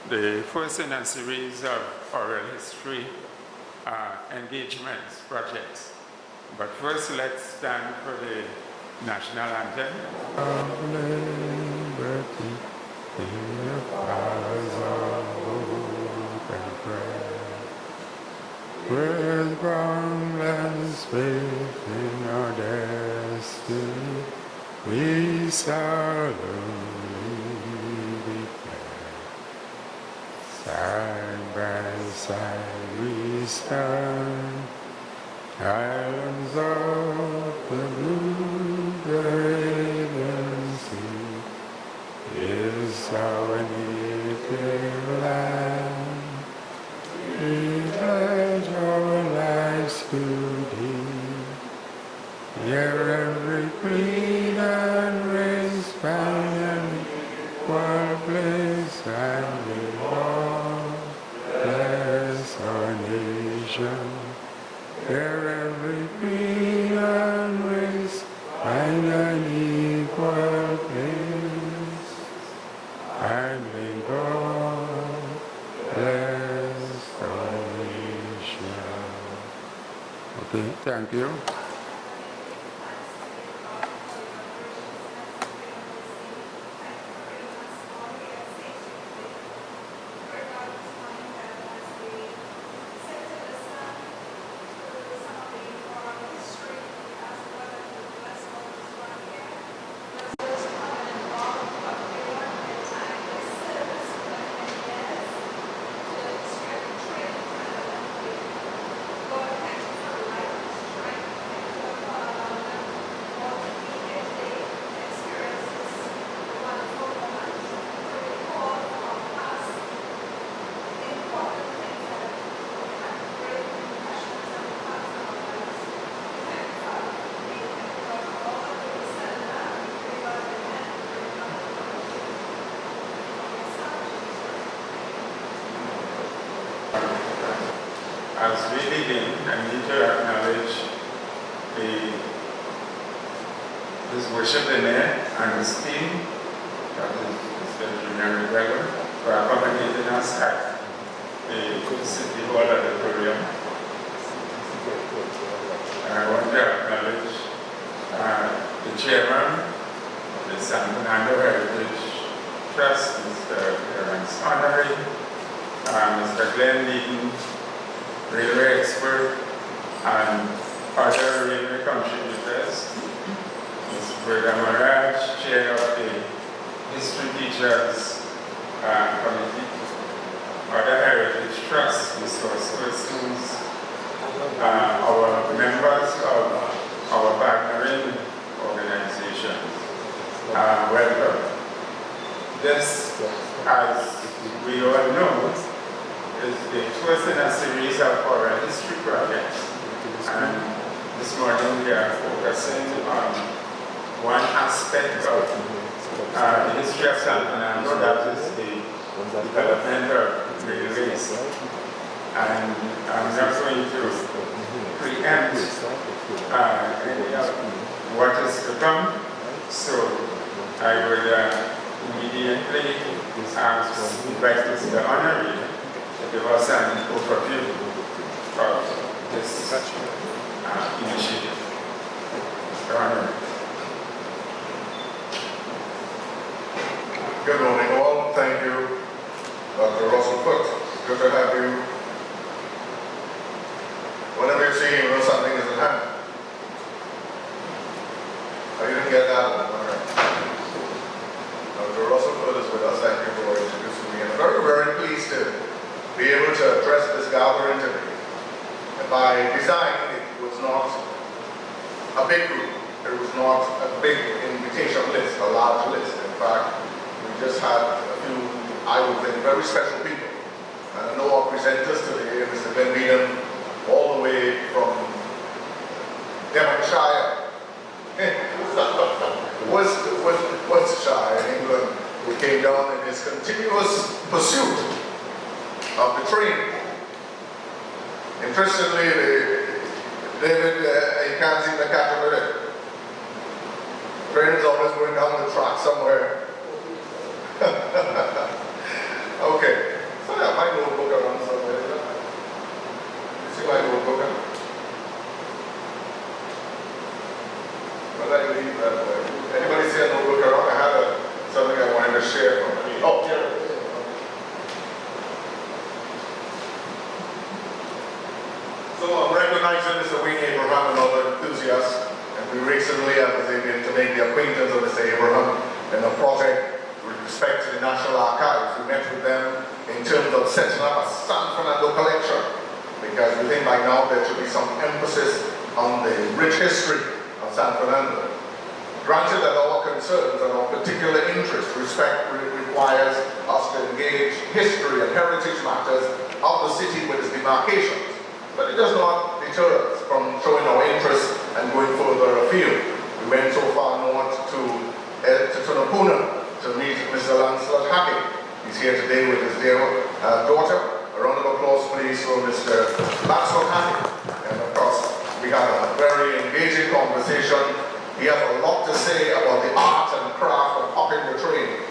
The first in a series of oral history engagements, projects. But first, let's stand for the national anthem. Of liberty, in the powers of hope and prayer, with boundless faith in our destiny, we solemnly declare. Side by side we stand, islands of the blue, the Arabian Sea is our native land. We pledge our lives to thee. Here every creed and race find an equal place and belong. Bless our nation. Here every creed and race find an equal place, and may God bless our nation. Okay, thank you. As we begin, I need to acknowledge this worship amen and this team, that is Mr. Junior McGregor, for accommodating us at the City Hall Auditorium. I want to acknowledge the chairman of the San Fernando Heritage Trust, Mr. Terence Honorary, Mr. Glenn Deaton, railway expert, and other railway contributors, Mr. Program.Railway, chair of the History Teachers Committee, other heritage trusts, resource persons, our members of our partnering organizations. Welcome. This, as we all know, is the first in a series of oral history projects. And this morning we are focusing on one aspect of the history of San Fernando, that is the development of railways. And I'm not going to preempt any of what is to come, so I would immediately invite Mr. Honorary to give us an overview of this initiative. Mr. Honorary. Good morning all. Thank you, Dr. Russell Foote. Good to have you. Whenever you see him, you know something is at hand. Oh, you didn't get that one. All right. Dr. Russell Foote is with us. Thank you for introducing me. I'm very, very pleased to be able to address this gathering today. And by design, it was not a big group. It was not a big invitation list, a large list. In fact, we just had a few, I would think, very special people. And I know our presenters today, Mr. Glenn Deaton, all the way from Devonshire, Worcestershire in England, who came down in his continuous pursuit of the train. Interestingly, David, you can't seem to catch up with it. somewhere. Okay. So yeah, my notebook around somewhere. You see my notebook? Well, I leave that way. Anybody see a notebook around? I had something I wanted to share from me. Oh, here. So I'm recognizing Mr. Wayne Abraham and other enthusiasts, and we recently was able to make the acquaintance of Mr. Abraham in a project with respect to the National Archives. We met with them in terms of setting up a San Fernando collection, because we think by now there should be some emphasis on the rich history of San Fernando. Granted that our concerns and our particular interest requires us to engage history and heritage matters of the city with its demarcations. But it does not deter us from showing our interest and going further afield. We went so far north to Tunapuna to meet Mr. Lancelot Hackett. He's here today with his dear daughter. A round of applause please for Mr. Lancelot Hackett. And of course, we had a very engaging conversation. He has a lot to say about the art and craft of hopping the train.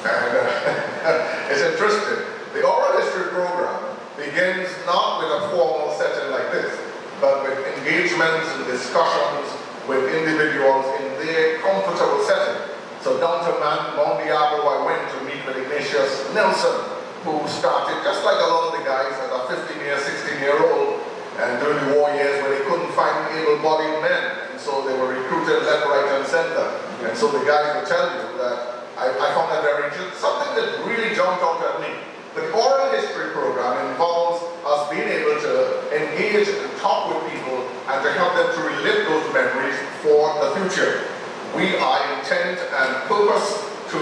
And it's interesting. The oral history program begins not with a formal setting like this, but with engagements and discussions with individuals in their comfortable setting. So down to Mount Diablo, I went to meet with Ignatius Nelson, who started, just like a lot of the guys, as a 15-year, 16-year-old, and during the war years where they couldn't find able-bodied men, and so they were recruited left, right, and center. And so the guys will tell you that I found that very interesting. Something that really jumped out at me. The oral history program involves us being able to engage and talk with people and to help them to relive those memories for the future. We are intent and purpose to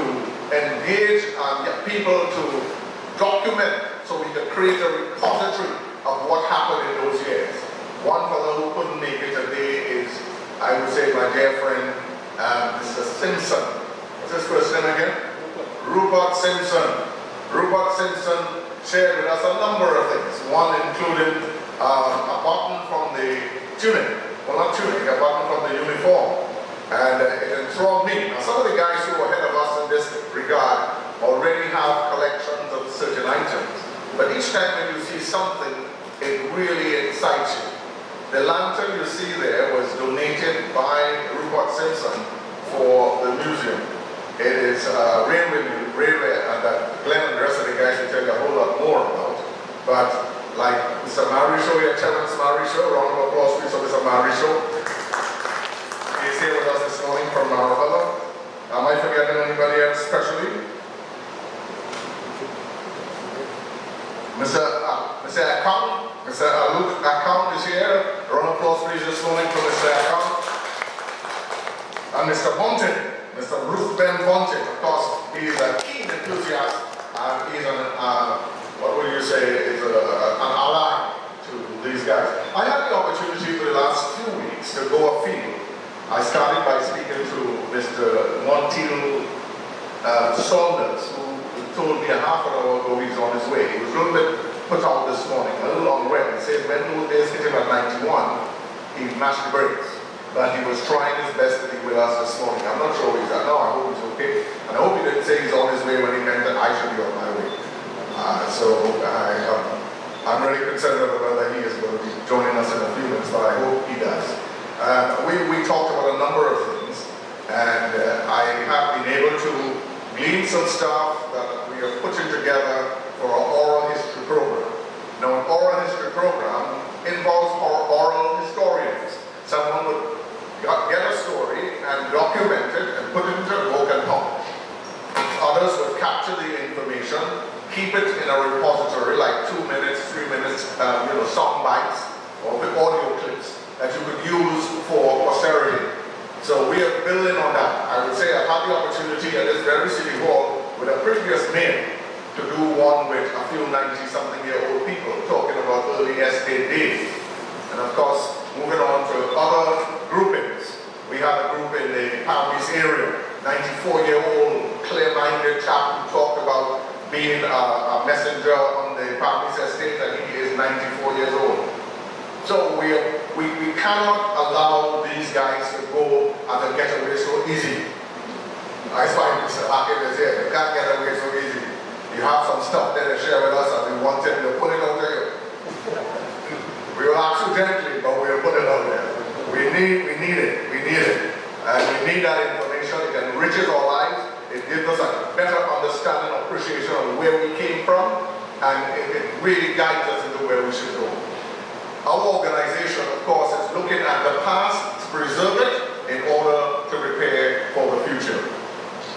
engage people to document so we can create a repository of what happened in those years. One fellow who couldn't make it today is, I would say, my dear friend, Mr. Simpson. What's his first name again? Rupert Simpson. Rupert Simpson shared with us a number of things. One including a button from the tunic. Well, not tunic, a button from the uniform. And it enthralled me. Now, some of the guys who are ahead of us in this regard already have collections of certain items. But each time when you see something, it really excites you. The lantern you see there was donated by Rupert Simpson for the museum. It is railway, and Glenn and the rest of the guys will tell you a whole lot more about. But like Mr. Marisho here, Terrence Marisho, round of applause please for Mr. Marisho. He's here with us this morning from Marabella. Am I forgetting anybody else especially? Mr. Account, Mr. Luke Account is here. Round of applause please this morning for Mr. Account. And Mr. Bunting. Mr. Ruth Ben Bonte, of course, he is a keen enthusiast, and he's what would you say, is an ally to these guys. I had the opportunity for the last few weeks to go afield. I started by speaking to Mr. Montiel Saunders, who told me a half an hour ago he's on his way. He was a little bit put out this morning, a little on red. He said when those days hit him at 91, he mashed the brakes. But he was trying his best to be with us this morning. I'm not sure where he's at now. I hope he's okay. And I hope he didn't say he's on his way when he meant that I should be on my way. I'm really concerned about whether he is going to be joining us in a few minutes, but I hope he does. We talked about a number of things, and I have been able to glean some stuff that we are putting together for our oral history program. Now, an oral history program involves our oral historians. Someone would get a story and document it and put it into a book and publish. Others would capture the information, keep it in a repository like 2 minutes, 3 minutes, song bites or with audio clips that you could use for posterity. So we are building on that. I would say I've had the opportunity at this very city hall with a previous mayor to do one with a few 90-something-year-old people talking about early estate days. And of course, moving on to other groupings. We have a group in the Palm Beach area, 94-year-old clear-minded chap who talked about being a messenger on the Palm Beach estate, and he is 94 years old. So we cannot allow these guys to go and to get away so easy. I find Mr. Hackett is here. You can't get away so easy. You have some stuff there to share with us and we want him to put it out there. We will ask you gently, but we will put it out there. We need it. And we need that information. It enriches our lives. It gives us a better understanding, appreciation of where we came from, and it really guides us into where we should go. Our organization, of course, is looking at the past to preserve it in order to prepare for the future.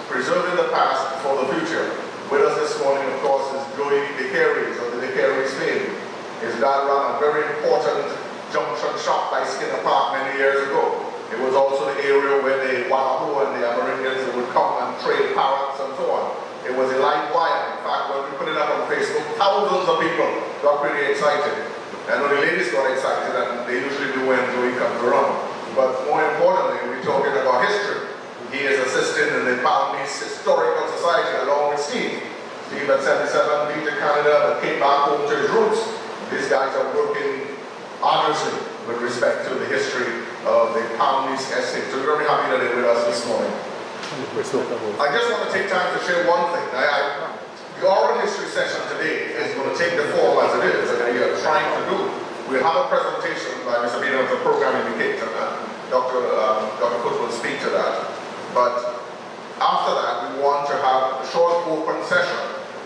Preserving the past for the future. With us this morning, of course, is Joey Vicaries of the Vicaries fame. His dad ran a very important junction shop by Skinner Park many years ago. It was also the area where the Wahoo and the Amerindians would come and trade parrots and so on. It was a live wire. In fact, when we put it up on Facebook, thousands of people got pretty excited. I know the ladies got excited, and they usually do when Joey comes around. But more importantly, we're talking about history. He is assisting in the Palmese Historical Society along with Steve. Steve at 77 beat to Canada but came back home to his roots. These guys are working arduously with respect to the history of the Palmese estate. So we're very happy that they're with us this morning. I just want to take time to share one thing. The oral history session today is going to take the form as it is, and we are trying to do. We'll have a presentation by Mr. Bean of the program indicator. Dr. Cook will speak to that. But after that, we want to have a short open session.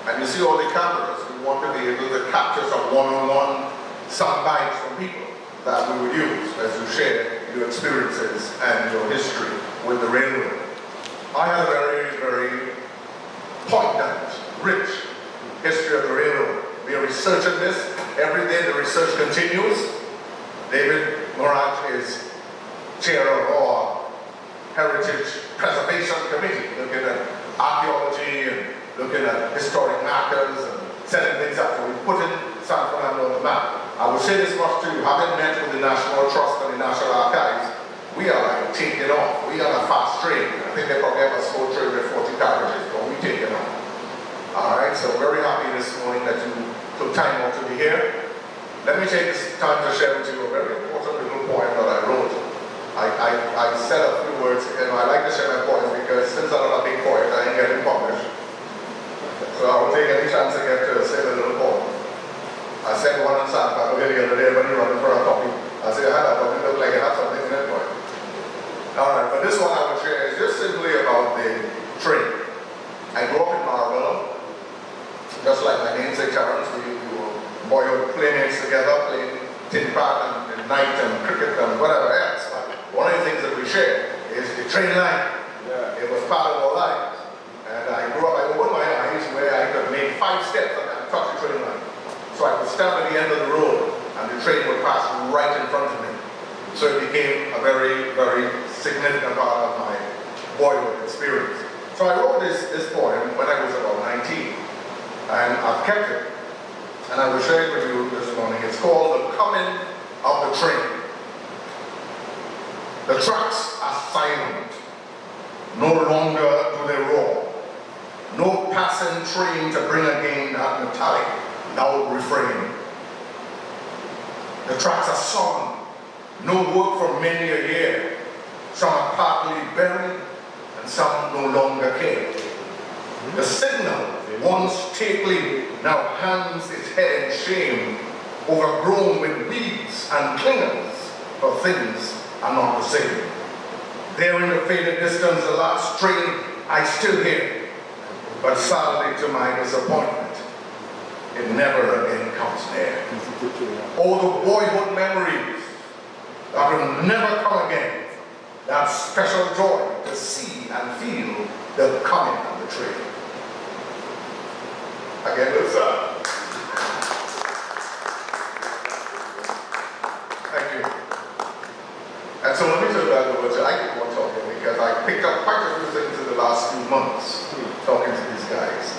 And you see all the cameras. We want to be able to capture some one-on-one sound bites from people that we would use as you share your experiences and your history with the railroad. I have a very, very poignant, rich history of the railroad. We are researching this. Every day the research continues. David Morag is chair of our Heritage Preservation Committee, looking at archaeology and looking at historic markers and setting things up. So we put in San Fernando on the map. I will say this much to you, having met with the National Trust and the National Archives, we are like taking off. We are on a fast train. I think they probably have a slow train with 40 carriages, but we taking off. Alright, so very happy this morning that you took time out to be here. Let me take this time to share with you a very important little poem that I wrote. I said a few words, and I like to share my poems because since I'm not a big poet, I ain't getting published. So I will take any chance I get to say a little poem. I said one on San Fernando the other day when you're running for a copy. I said, I had a copy, look like it had something in it, boy. Alright, but this one I will share is just simply about the train. I grew up in Marlborough, just like my namesake Terrence. We were boyhood playmates together, playing tin pan and night and cricket and whatever else. One of the things that we share is the train line. Yeah. It was part of our lives. And I grew up, I opened my eyes where I could make 5 steps and touch the train line. So I could stand at the end of the road and the train would pass right in front of me. So it became a very, very significant part of my boyhood experience. So I wrote this poem when I was about 19. And I've kept it. And I will share it with you this morning. It's called The Coming of the Train. The tracks are silent. No longer do they roar. No passing train to bring again that metallic, loud refrain. The tracks are sullen. No work for many a year. Some are partly buried, and some no longer care. The signal, once stately, now hangs its head in shame, overgrown with weeds and clingers, for things are not the same. There in the faded distance, the last train I still hear, but sadly to my disappointment, it never again comes near. Oh, the boyhood memories that will never come again, that special joy to see and feel the coming of the train. Again, let's thank you. And so let me tell you about the words. I keep on talking because I picked up quite a few things in the last few months talking to these guys.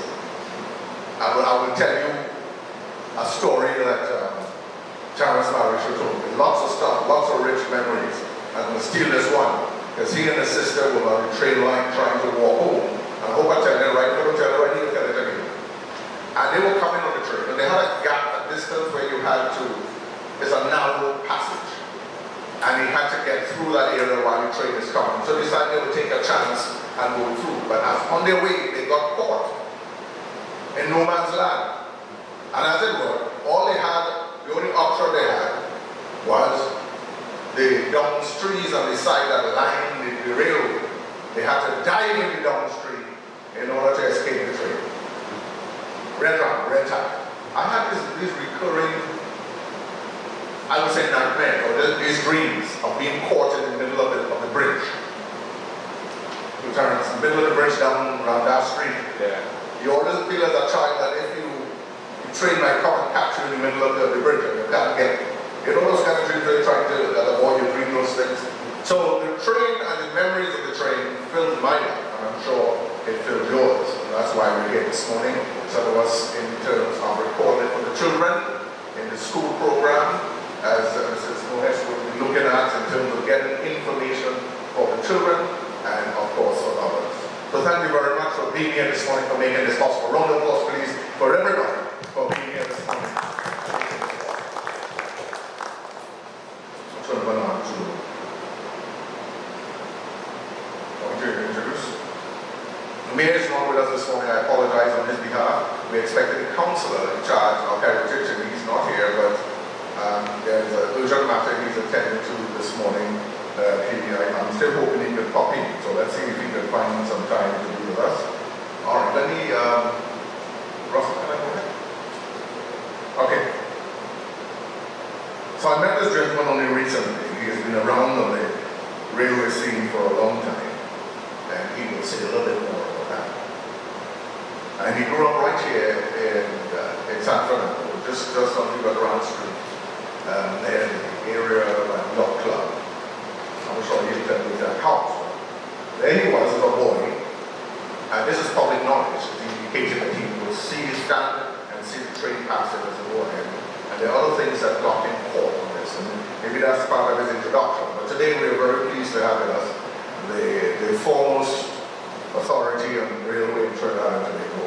I will tell you a story that Terrence Marisha told me. Lots of stuff, lots of rich memories. I'm going to steal this one because he and his sister were on the train line trying to walk home. I hope I tell it right. If I don't tell it right, he'll tell it again. And they were coming on the train, and they had a gap, a distance where you had to, it's a narrow passage. And he had to get through that area while the train is coming. So they decided they would take a chance and go through. But as on their way, they got caught in no man's land. And as it were, all they had, the only option they had was the Downs trees on the side that lined the railway. They had to dive in the Downs tree in order to escape the train. Red tide. I had these recurring, I would say, nightmares, or these dreams of being caught in the middle of the bridge. You turn in the middle of the bridge down around that street. Yeah. You always feel as a child that if you train might come and catch you in the middle of the bridge and you can't get it. You know those kind of dreams where you're trying to avoid your dream those things. So the train and the memories of the train filled my life, and I'm sure it filled yours. And that's why we're here this morning. Some of us in terms of recording for the children in the school program, as Mrs. Hollis will be looking at in terms of getting information for the children and of course for others. So thank you very much for being here this morning, for making this possible. Round of applause please for everybody for being here this morning. The mayor is not with us this morning. I apologize on his behalf. We expected the councillor in charge of heritage, and he's not here, but there's an urgent matter he's attending to this morning. I'm still hoping he can pop in, so let's see if he can find some time to be with us. All right, let me, Russell, can I go ahead? Okay. So I met this gentleman only recently. He has been around on the railway scene for a long time, and he will say a little bit more about that. And he grew up right here in San Fernando, just on the Grand Street, there in the area of a yacht club. I'm sure he'll tell you that house. There he was as a boy, and this is public knowledge. The indication that he would see his stand and see the train passing as a boy. And there are other things that got him caught on this, and maybe that's part of his introduction. But today we are very pleased to have with us the foremost authority on railway in Trinidad and Tobago.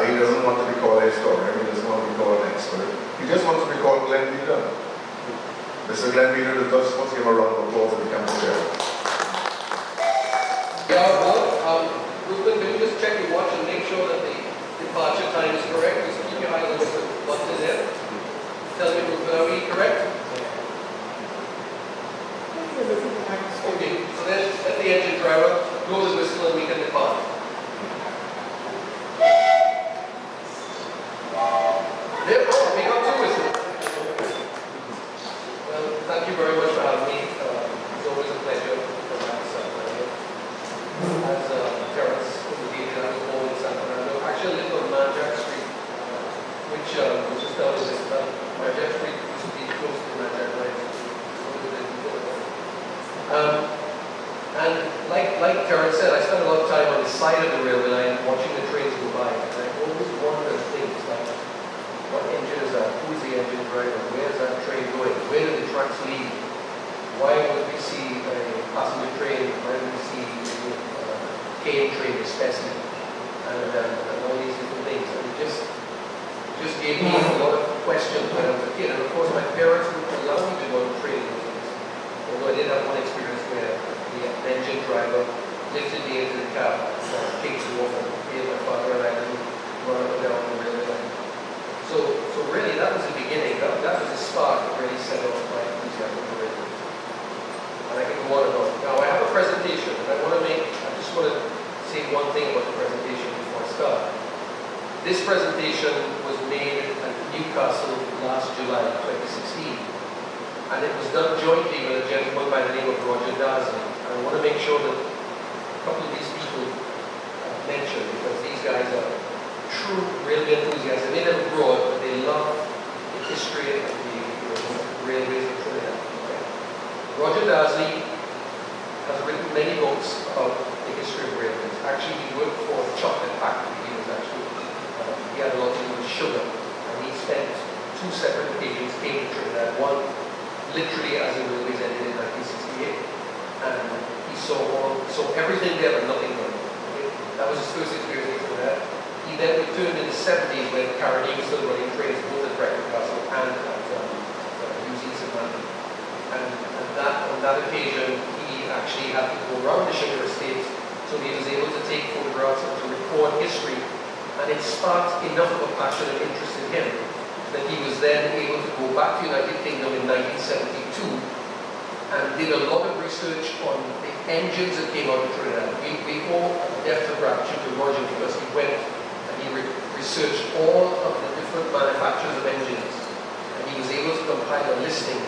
He doesn't want to be called a historian, he doesn't want to be called an expert. He just wants to be called Glenn Leader. Mr. Glenn Leader, let's give him a round of applause and become the chair. Yeah, well, Ruben, can you just check your watch and make sure that the departure time is correct? Just keep your eyes on what's in there. Tell me, Ruben, are we correct? Okay, so then let the engine driver blow the whistle and we can depart. Therefore, we got two whistles. Well, thank you very much for having me. It's always a pleasure for myself. As Terence indicated, I was born in San Fernando. Actually, I lived on Manjack Street, which is down in this town. Manjack Street used to be close to Manjack Line. And like Terence said, I spent a lot of time on the side of the railway line watching the trains go by. And I always wondered things like, what engine is that? Who is the engine driver? Where is that train going? Where do the tracks lead? Why would we see a passenger train? Why do we see a cane train especially? And all these different things. And it just gave me a lot of questions when I was a kid. And of course, my parents wouldn't allow me to go on training those days. Although I did have one experience where the engine driver lifted me into the cab and kicked me over. My father and I didn't run up and down the railway line. So really, that was the beginning. That was the spark that really set off my enthusiasm for railways. And I can go on and on. Now, I have a presentation, and I just want to say one thing about the presentation before I start. This presentation was made at Newcastle last July 2016, and it was done jointly with a gentleman by the name of Roger Darsley. And I want to make sure that a couple of these people mentioned, because these guys are true railway enthusiasts. They may never grow up, but they love the history of the railways in Trinidad. Okay. Roger Darsley has written many books about the history of railways. Actually, he worked for a chocolate factory. He had a lot to do with sugar, and he spent 2 separate occasions came to Trinidad. One, literally as the railways ended in 1968, and he saw everything there but nothing there. Okay. That was his first experience in Trinidad. He then returned in the 70s when Carnegie was still running trains both at Breckfast Castle and at East and Manly. And on that occasion, he actually had to go around the sugar estates, so he had a photographs and to record history, and it sparked enough of a passion and interest in him that he was then able to go back to the United Kingdom in 1972 and did a lot of research on the engines that came out of Trinidad. We owe a debt of gratitude to Roger because he went and he researched all of the different manufacturers of engines, and he was able to compile a listing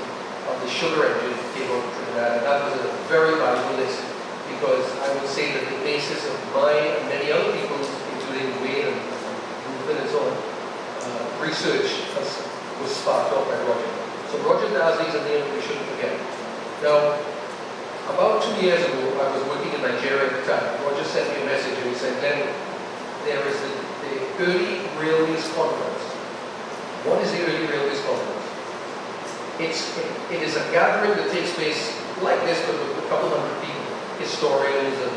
of the sugar engines that came out of Trinidad. And that was a very valuable list because I would say that the basis of my and many other people's, including Wayne and Ruben and so on, research was sparked off by Roger. So Roger Dasley is a name that we shouldn't forget. Now, about 2 years ago, I was working in Nigeria at the time. Roger sent me a message and he said, Glenn, there is the Early Railways Conference. What is the Early Railways Conference? It is a gathering that takes place like this, but with a couple hundred people, historians and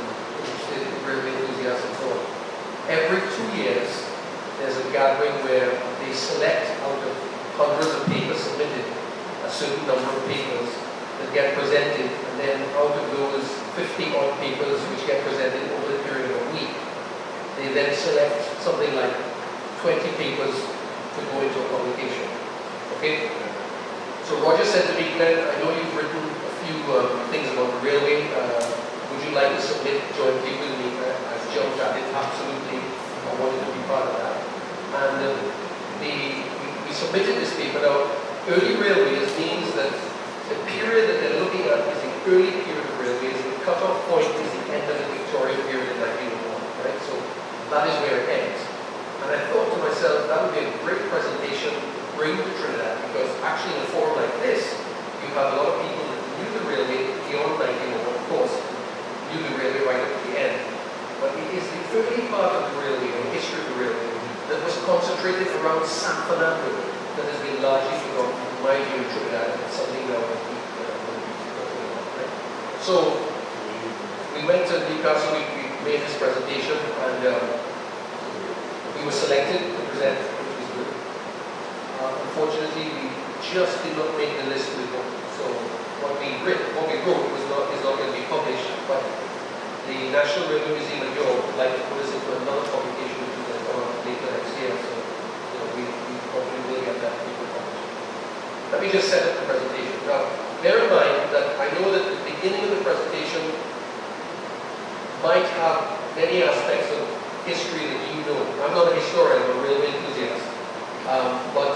railway enthusiasts and so on. Every 2 years, there's a gathering where they select out of hundreds of papers submitted a certain number of papers that get presented, and then out of those 50 odd papers which get presented over the period of a week, they then select something like 20 papers to go into a publication. Okay? So Roger said to me, Glenn, I know you've written a few things about the railway. Would you like to submit jointly with me? I jumped at it, absolutely. I wanted to be part of that. And we submitted this paper. Now, early railways means that the period that they're looking at is the early period of railways. The cut-off point is the end of the Victorian period in 1901, right? So that is where it ends. And I thought to myself, that would be a great presentation to bring to Trinidad, because actually in a forum like this, you have a lot of people that knew the railway beyond 1901, of course, knew the railway right up to the end. But it is the early part of the railway, the history of the railway, that was concentrated around San Fernando, that has been largely forgotten, in my view, in Trinidad. It's something now that we right? So, we went to Newcastle, we made this presentation, and we were selected to present, which was good. Unfortunately, we just did not make the list we wrote. So, what we wrote is not going to be published, but the National Railway Museum of Europe would like to put us into another publication, which is going to come out later next year. So, we probably will get that paper published. Let me just set up the presentation. Now, bear in mind that I know that the beginning of the presentation might have many aspects of history that you know. I'm not a historian, I'm a railway enthusiast. But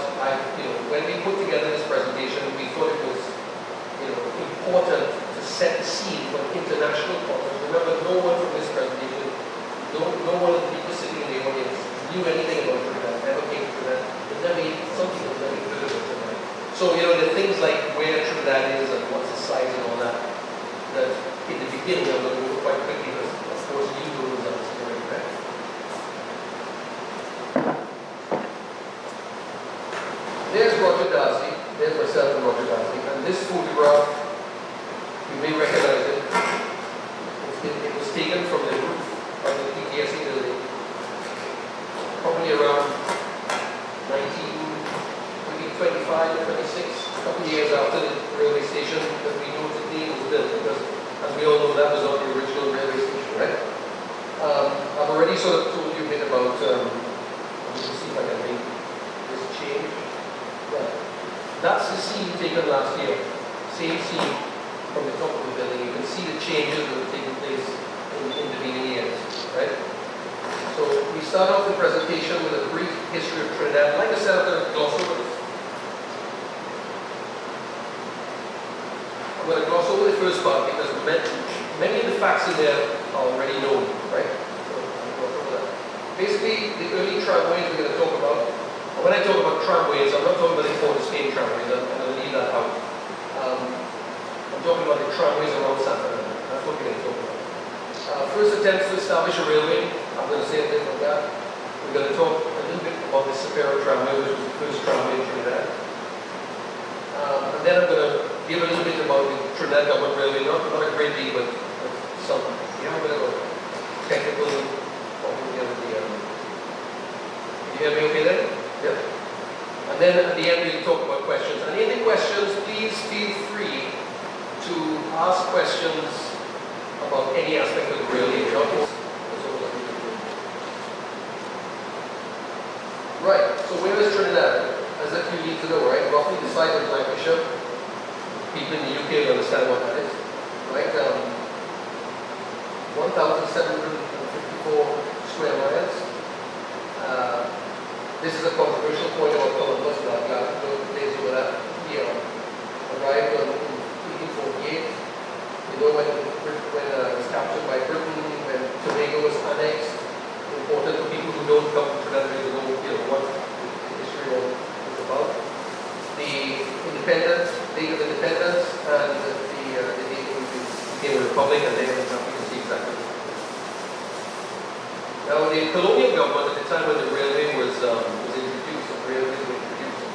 when we put together this presentation, we thought it was important to set the scene for an international conference. Remember, no one from this presentation, no one of the people sitting in the audience knew anything about Trinidad, never came to Trinidad, but never even something was never heard about Trinidad. So, the things like where Trinidad is and what's the size and all that, that in the beginning I'm going to go quite quickly because, of course, you know those answers already, right? There's Roger Dasley, there's myself and Roger Dasley, and this photograph, you may recognize it. It was taken from the roof of the PTSD building, probably around 1925 or 26, a couple of years after the railway station that we know today was built, because as we all know, that was not the original railway station, right? I've already sort of told you a bit about, let me see if I can make this change. Yeah. That's the scene taken last year, same scene from the top of the building. You can see the changes that have taken place in the intervening years, right? So we start off the presentation with a brief history of Trinidad. I'd like to set up a gloss over this. I'm going to gloss over the first part because many of the facts in there are already known, right? So I'll gloss over that. Basically, the early tramways we're going to talk about. And when I talk about tramways, I'm not talking about the Port of Spain tramways. I'm going to leave that out. I'm talking about the tramways around San Fernando. That's what we're going to talk about. First attempts to establish a railway. I'm going to say a bit about that. We're going to talk a little bit about the Sapero tramway, which was the first tramway in Trinidad. And then I'm going to give a little bit about the Trinidad Government Railway, not a great deal, but some. You have a bit of a technical problem here with the you hear me okay then? Yeah. And then at the end we'll talk about questions. And in the questions, please feel free to ask questions about any aspect of the railway. when it was captured by Britain, when Tobago was annexed, important for people who don't come to Trinidad and know what the history was about. The independence, Date of Independence, and the date when we became a republic, and then you can see exactly. Now, the colonial government at the time when the railway was introduced, of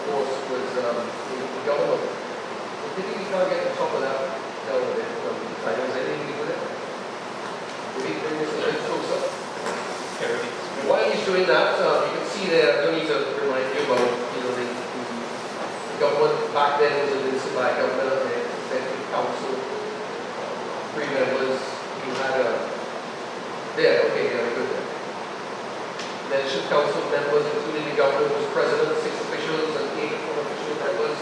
course, was the government. So typically, we can't get to the top of that down a bit. Is anything we do there? Will we bring this a bit closer? While he's doing that, you can see there, I don't need to remind you about, the government back then was administered by a governor, the executive council, 3 members. You had very good. Leadership council members, including the governor, was president, 6 officials, and 8 unofficial members,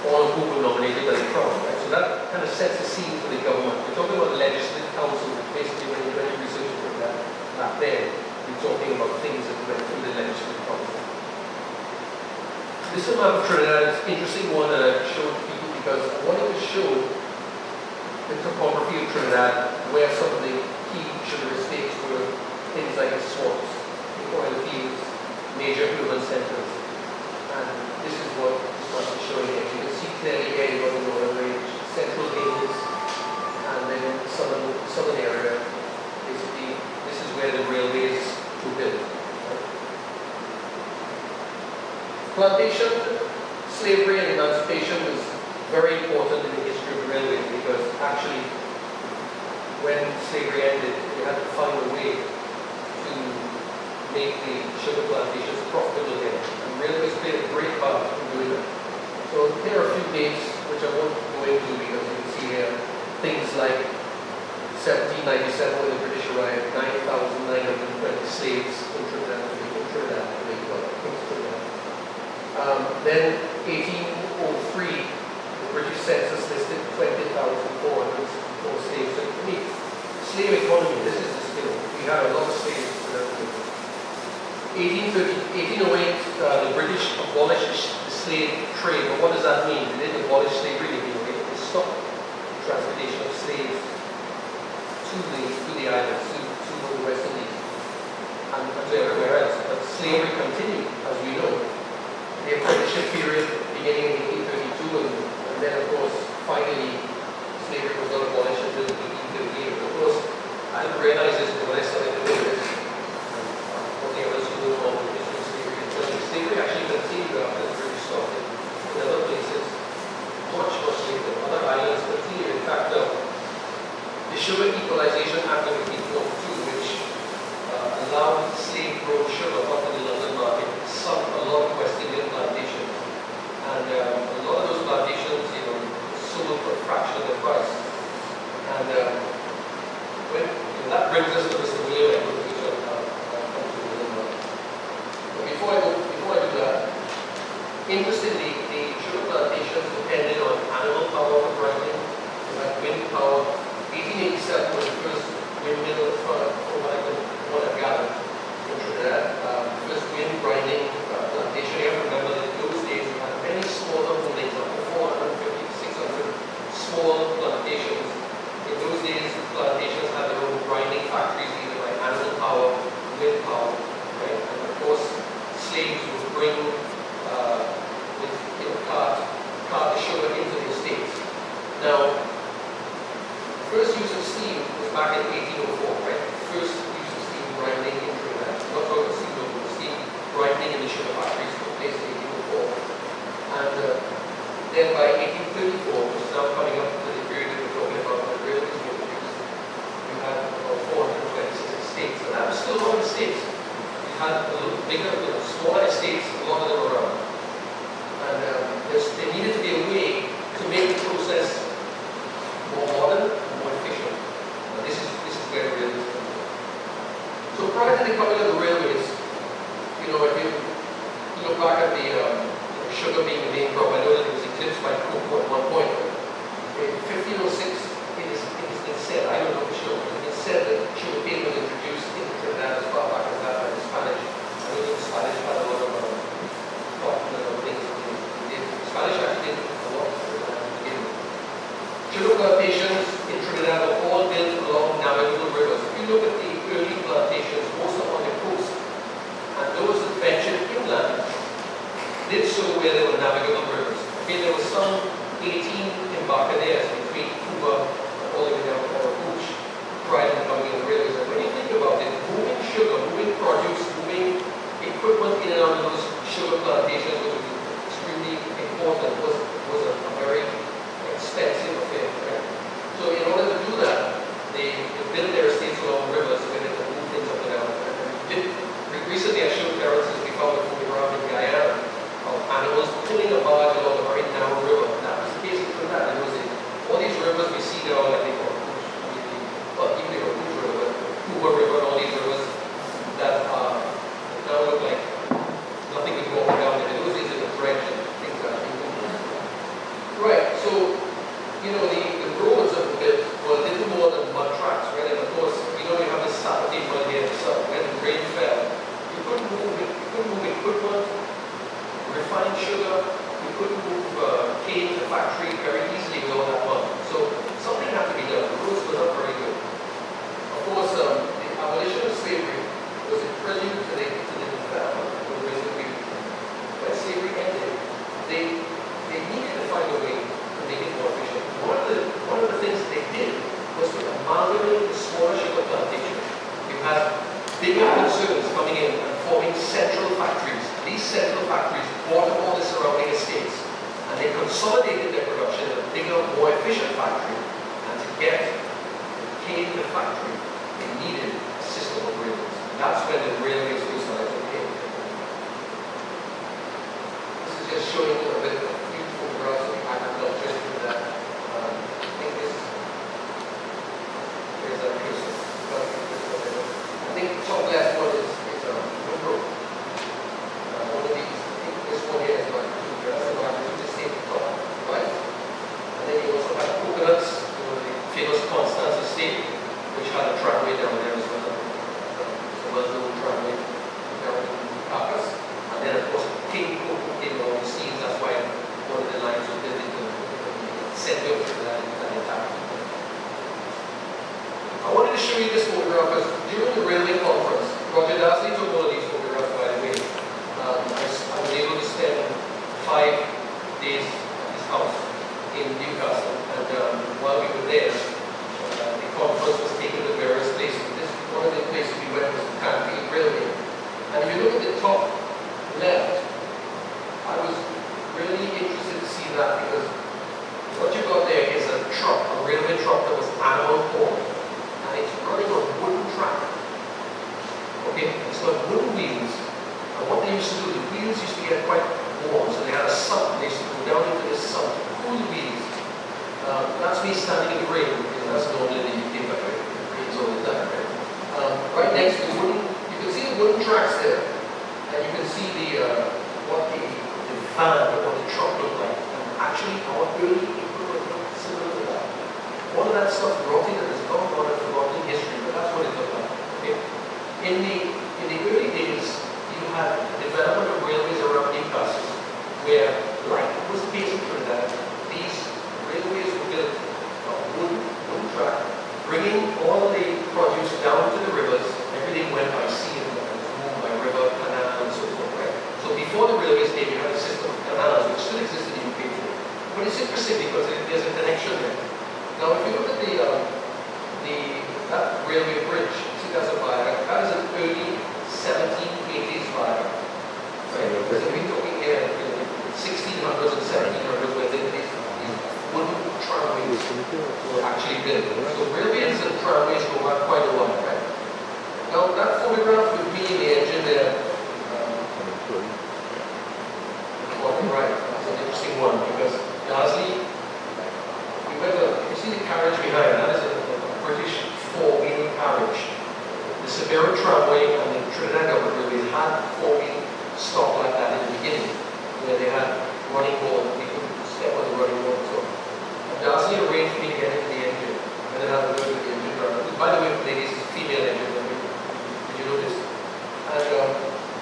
all of whom were nominated by the crown. Right? So that kind of sets the scene for the government. We're talking about the legislative council, which basically when you research for that back then, we're talking about things that went through the legislative council. This map of Trinidad is an interesting one that I showed to people because I wanted to show the topography of Trinidad, where some of the key sugar estates were, things like swamps, oil fields, major urban centers. And this is what this map is showing here. You can see clearly here you got the northern range, central hills, and then southern area. Basically, this is where the railways were built. Plantation, slavery, and emancipation was very important in the history of the railway because actually, when slavery ended, they had to find a way to make the sugar plantations profitable again. And railways played a great part in doing that. So here are a few dates which I won't go into because you can see here things like 1797 when the British arrived, 9,920 slaves in Trinidad. Then 1803, the British census listed 20,404 slaves. So for me, slave economy, this is the skill. We had a lot of slaves. 1808, the British abolished the slave trade. But what does that mean? They didn't abolish slavery, they stopped the transportation of slaves to the islands, to the West Indies, and to everywhere else. But slavery continued, as we know. The apprenticeship period beginning in 1832, and then, of course, finally, slavery was not abolished until 1838. Of course, I didn't realize this when I started doing this. One of us who know about the history of slavery is that slavery actually continued after the British stopped it. In other places, much later, other islands continued. In fact, the Sugar Equalization Act of 1842, which allowed slave-grown sugar up in the London market, sunk a lot of West Indian plantations. And a lot of those plantations, sold for a fraction of the price. And that brings us to Mr. William Edwards, which I'll come to in a little while. But before I do that, interestingly, the sugar plantations depended on animal power for grinding. We had wind power. 1887 was the first windmill from what I've gathered in Trinidad. First wind grinding plantation. You have to remember that in those days we had many smaller holdings, up to 450 to 600 small plantations. In those days, plantations had their own grinding factories, either by animal power, wind power, right? And of course, slaves would bring cart the sugar into the estates. Now, the first use of steam was back in 1804, right? First use of steam grinding in Trinidad. Not talking about steam, but steam grinding in the sugar factories took place in 1804. And then by 1834, which is now coming up to the period that we're talking about, when the railways were introduced, we had about 426 estates. And that was still one of the states. We had a little bigger, smaller estates, a lot of them around. And there needed to be a way to make the process more modern and more efficient. And this is where the railways come in. So prior to the coming of the railways, if you look back at the sugar being the main crop, I know that it was eclipsed by cocoa at one point. In 1506, it is said, I don't know for sure, but it's said that sugarcane was introduced into Trinidad as far back as that by the Spanish. I know that the Spanish had a lot of things. The Spanish actually did a lot to begin with. Sugar plantations in Trinidad abandoning the smaller sugar plantations, you had bigger concerns coming in and forming central factories. These central factories bought up all the surrounding estates, and they consolidated their production in a bigger, more efficient factory. And to get the factory, they needed a system of railways. That's when the railways were started to came. This is just showing you a bit of few photographs of agriculture through that. I think this is a case. I think the top left one is a road. One of these, I think this one here is like to stay at the top, right? And then you also have coconuts, the famous Constance estate, which had a tramway down there as well. So well-known tramway down in Carcass. And then of course King Coco came along the scenes. That's why one of the lines was built into the center of that attack. I wanted to show you this photograph because during the railway conference, Roger Darcy took one of these photographs, by the way. I was able to spend 5 days at his house in Newcastle, and while we were there, the conference was taken to various places. This one of the places we went was the Canfield Railway. And if you look at the top left, I was really interested to see that because what you got there is a truck, a railway truck that was animal pulled. And it's running on wooden track. Okay, it's got wooden wheels. And what they used to do, the wheels used to get quite warm, so they had a sun. They used to go down into this sun to cool the wheels. That's me standing in the rain, because that's normally the UK, but it rains all the time, right? Right next to the wooden, you can see the wooden tracks there, and you can see what the van, what the truck looked like. And actually, our early equipment looked similar to that. All of that stuff rotting and has gone on and forgotten in history, but that's what it looked like. Okay? In the early days, you had development of railways around Newcastle, where, like was the case in Trinidad, these railways were built on wooden track, bringing all the produce down to the rivers. Everything went by sea and moved by river, canal, and so forth. Right? So before the railways came, you had a system of canals, which still exists in the UK today. But it's interesting because there's a connection there. Now, if you look at that railway bridge, see that's a viaduct, that is an early 1780s viaduct. Right? So we're talking here in the 1600s and 1700s where these wooden tramways were actually built. So railways and tramways go back quite a while, right? Now, that photograph with me in the engine there, right, that's an interesting one because lastly, you see the carriage behind, that is a British four-wheel carriage. The Severo tramway and the Trinidad government railways had four-wheel stock like that in the beginning, where they had running board, we could step on the running board. So Darcy arranged me to get into the engine, and then I would go to the engine driver. By the way, ladies, it's a female engine, did you notice? And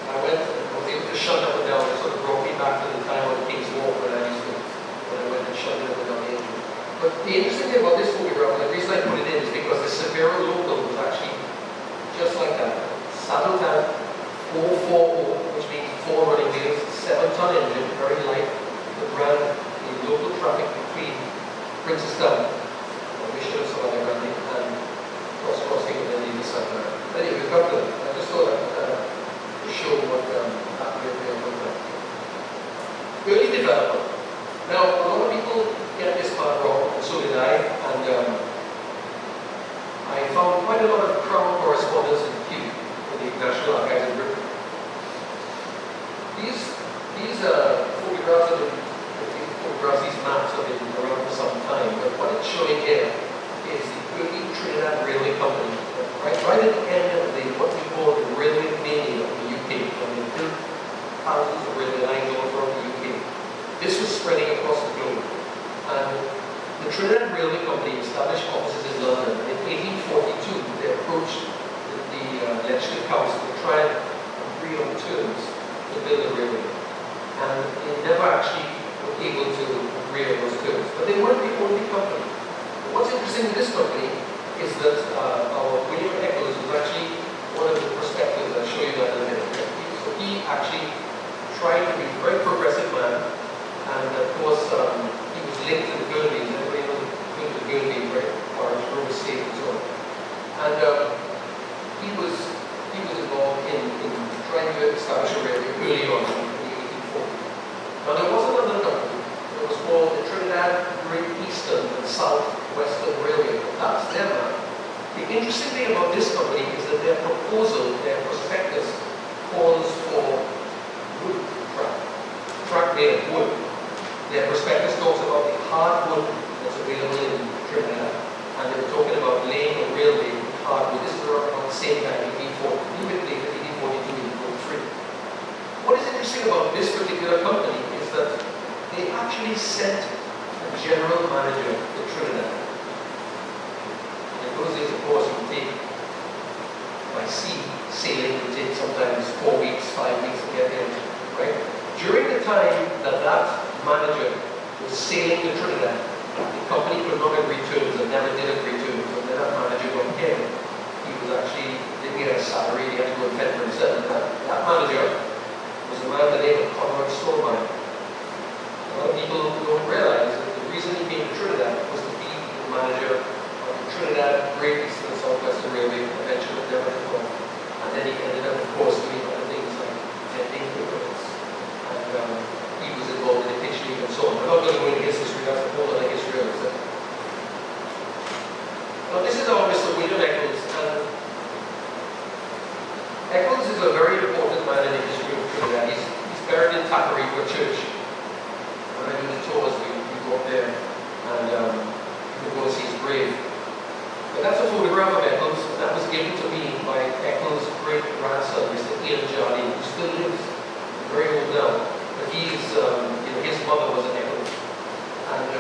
I was able to shut up and down. It sort of brought me back to the time on King's Wharf when I went and shut it up and down the engine. But the interesting thing about this photograph, and the reason I put it in is because the Severo local was actually just like that. Saddle tank, 440, which means 4 running wheels, 7-ton engine, very light, that ran in local traffic between Princestown, Mission of Savannah Grande, and crossing and then the side. Anyway, we've got the, I just thought to show what that railway looked like. Early development. Now, a lot of people get this part wrong, and so did I, and I found quite a lot of Crown correspondence in Kew, in the National Archives in Britain. These photographs these maps have been around for some time, but what it's showing here is the early Trinidad Railway Company, right at the end of what we call the railway mania of the UK, when they built thousands of railway lines all around the UK. This was spreading across the globe. And the Trinidad Railway Company established offices in London. In 1842, they approached the Legislative Council to try and agree on terms to build a railway. And they never actually were able to agree on those terms. But they weren't the only company. But what's interesting interesting thing about this company is that their proposal, their prospectus, calls for wood track made of wood. Their prospectus talks about the hardwood that's available in Trinidad, and they were talking about laying a railway with hardwood. This is around the same time, 1840, a little bit later, 1842, 1843. What is interesting about this particular company is that they actually sent a general manager to Trinidad. In those days, of course, it would take, by sea, sailing would take sometimes 4 weeks, 5 weeks to get there, right? During the time that manager was sailing to Trinidad, the company could not agree terms and never did agree terms. And then that manager got here. He was actually, didn't get a salary, he had to go and fend for himself. That manager was a man by the name of Conrad Stolman. A lot of people don't realize that the reason he came to Trinidad was to be the manager of the Trinidad Great Eastern and Southwestern Railway, eventually never to come. And then he ended up, of course, doing other things like attending tournaments. And he was involved in the pitch league and so on. I'm not going to go into his history, that's a whole other history of it. Now this is our Mr. William Eccles, and Eccles is a very important man in the history of Trinidad. He's buried in Tacarigua Church. When I do the tours, we go up there and we go and see his grave. But that's a photograph of Eccles, and that was given to me by Eccles' great-grandson, Mr. Ian Jardine, who still lives, very old now. But he's, his mother was an Eccles. And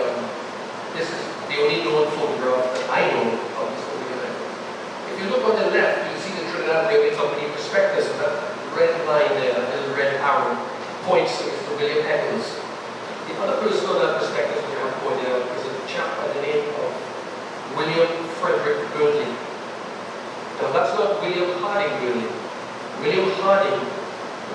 this is the only known photograph that I know of Mr. William Eccles. If you look on the left, you see the Trinidad Railway Company prospectus, and that red line there, that little red arrow, points to Mr. William Eccles. The other person on that prospectus we have pointed out is a chap by the name of William Frederick Burnley. Now that's not William Harding Burnley. William Harding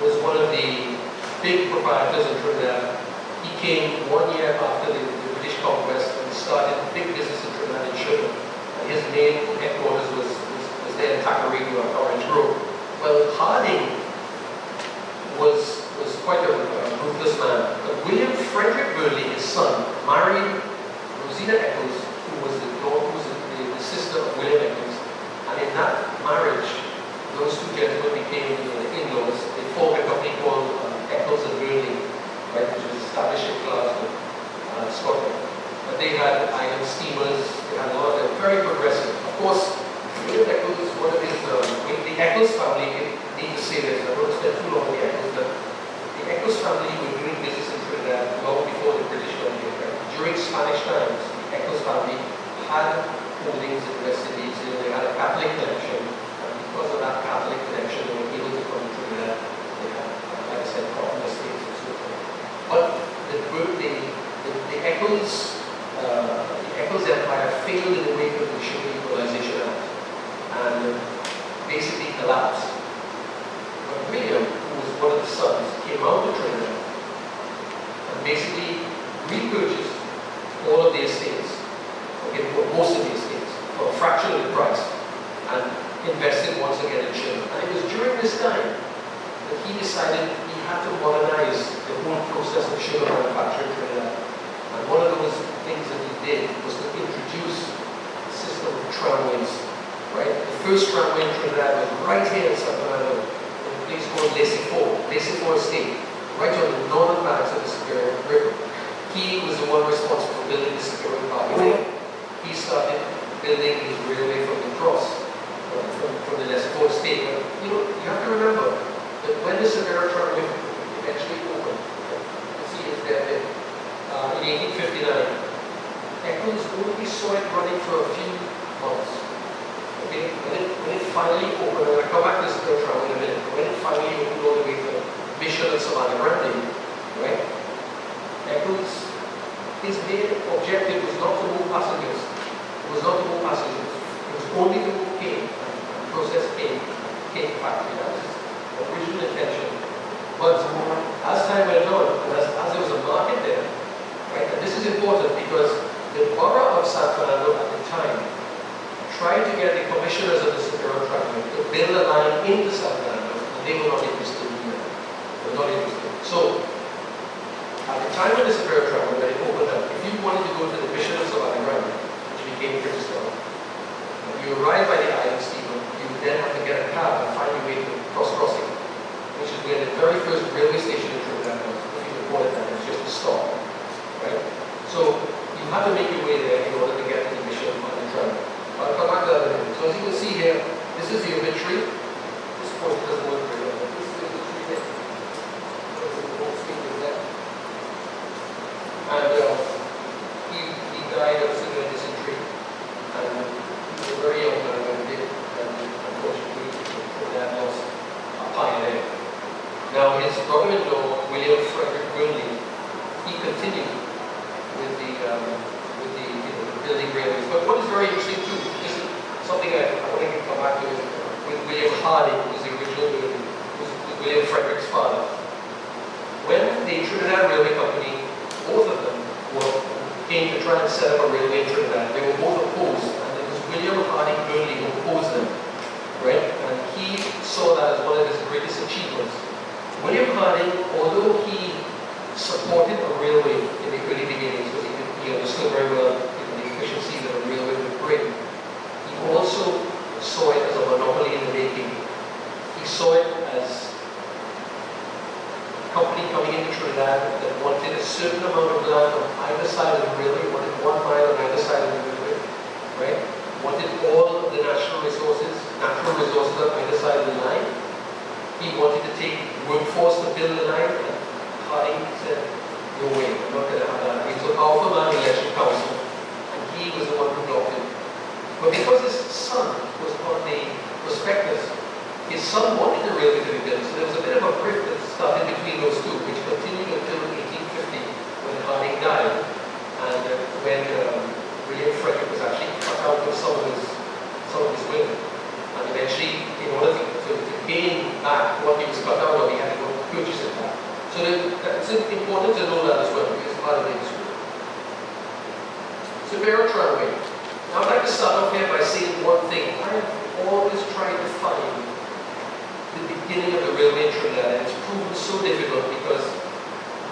was one of the big proprietors in Trinidad. He came 1 year after the British conquest and started big business in Trinidad in sugar. And his main headquarters was there in Tacarigua, Orange Grove. Well, Harding was quite a ruthless man. But William Frederick Burnley, his son, married Rosina Eccles, who was the sister of William Eccles. And in that marriage, those two gentlemen became the in-laws. They formed a company called Eccles and Burnley, right, which was established in Glasgow, Scotland. But they had iron steamers, they had a lot of them, very progressive. Of course, William Eccles, one of his, the Eccles family, I need to say this, I don't want to spend too long on the Eccles, but the Eccles family were doing business in Trinidad long before the British went here. Right? During Spanish times, the Eccles family had holdings in the West Indies. They had a Catholic connection, and because of that Catholic connection, they were able to come to Trinidad. They had, like I said, cotton estates and so forth. But the Eccles Empire failed in the wake of the Sugar Equalization Act and basically collapsed. But William, who was one of the sons, came out to Trinidad and basically repurchased all of the estates, most of the estates, for a fraction of the price, and invested once again in sugar. And it was during this time that he decided he had to modernize the whole process of sugar manufacture in Trinidad. And one of those things that he did was to introduce a system of tramways. Right? The first tramway in Trinidad was right here in San Fernando, in a place called Laissez-Fort Estate, right on the northern banks of the Superior River. He was the one responsible for building the Superior Parkway. He started building his railway from the cross, from the Laissez-Fort Estate. But you have to remember that when the Superior Tramway eventually opened, let's see it's there in 1859, Eccles only saw it running for a few months. Okay, when it finally opened, and I'll come back to this tramway in a minute, but when it finally opened all the way to Mission and Savannah Grande, right? Eccles, his main objective was not to move passengers. It was not to move passengers. It was only to move cane and process cane factory. That was his original intention. But as time went on, and as there was a market there, right? And this is important because the borough of San Fernando at the time tried to get the commissioners of the Superior Tramway to build a line into San Fernando, and they were not interested in that. They were not interested. So, at the time of the Superior Tramway, when it opened up, if you wanted to go to the Mission of Savannah Grande, which became British Town, you arrive by the island, railway station in Trinidad, if you can call it that, it's just a stop, right? So you have to make your way there in order to get to the mission on the tram. I'll come back to that in a minute. So as you can see here, this is the obituary. This point doesn't work very well, but this is the obituary here. The whole screen is there. And he died of severe dysentery. And he was a very young man when he did, and unfortunately, that lost a pioneer. Now, his brother-in-law, William Frederick Burnley, he continued with the building railways. But what is very interesting too, this is something I want to come back to, is with William Hardy, who was the original builder, who was William Frederick's father. When the Trinidad Railway Company, both of them came to try and set up a railway in Trinidad, they were both opposed, and it was William Hardy Burnley who opposed them, right? And he saw that as one of his greatest achievements. William Harding, although he supported a railway in the early beginnings, because he understood very well the efficiency that a railway would bring, he also saw it as a monopoly in the making. He saw it as a company coming into Trinidad that wanted a certain amount of land on either side of the railway, wanted 1 mile on either side of the railway, right? Wanted all of the natural resources on either side of the line. He wanted to take workforce to build the line, and Harding said, no way, I'm not going to have that. He was a powerful man in the election council, and he was the one who blocked it. But because his son was on the prospectus, his son wanted the railway to be built, so there was a bit of a rift that started between those two, which continued until 1850, when Harding died, and when William Frederick was actually cut out of some of his women. And eventually, in order to gain back what he was cut out of, he had to go purchase it back. So it's important to know that as well, because it's part of the history. Superior Tramway. Now I'd like to start off here by saying one thing. I've always tried to find the beginning of the railway in Trinidad, and it's proven so difficult because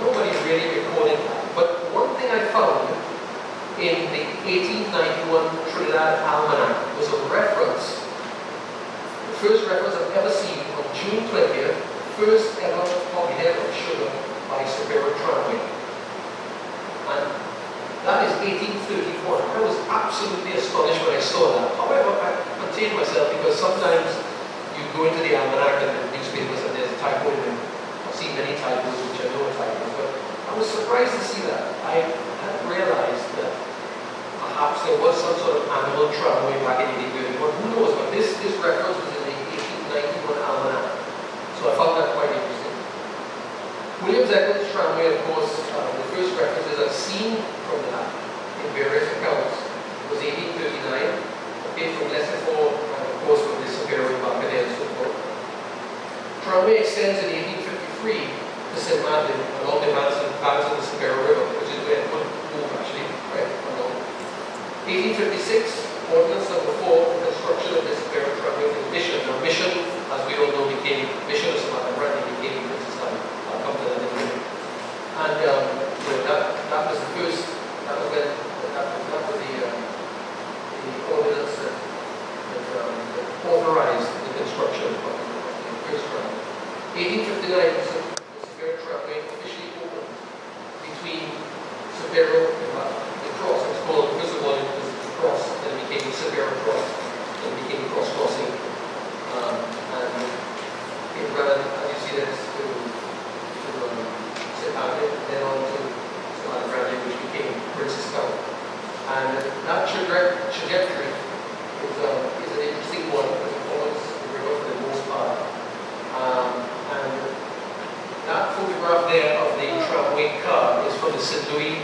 nobody's really recording that. But one thing I found in the 1891 Trinidad Almanac was a reference. The first reference I've ever seen on June 20th, first ever head of sugar by Superior Tramway. And that is 1834. I was absolutely astonished when I saw that. However, I contained myself because sometimes you go into the almanac and the newspapers and there's a typo in them. I've seen many typos which I know are typos, but I was surprised to see that. I hadn't realized that perhaps there was some sort of annual tramway back in 1831. Who knows? But this reference was in the 1891 almanac. So I found that quite interesting. Williams-Eccles Tramway, of course, the first references I've seen from that in various accounts was 1839, okay, from Leicester, and of course from the Superior Embarcadero and so forth. Tramway extends in 1853 to St. Martin along the banks of the Superior River, which is where it would move actually, right? 1856, Ordinance Number 4, the construction of the Superior Tramway in Mission. Now Mission, as we all know, became Mission of St. Martin, became Princess Town. I'll come to that in a minute. And that was the first, that was the ordinance that authorized the construction of the first tramway. 1859, the Superior Tramway officially opened between Superior and the cross. It was called, first of all, it was the cross, then it became the Superior Cross, then it became the cross crossing. And it ran, as you see, that's then on to Program.Railway, which became Princess Town. And that trajectory is an interesting one because it follows the river for the most part. And that photograph there of the tramway car is from the St. Louis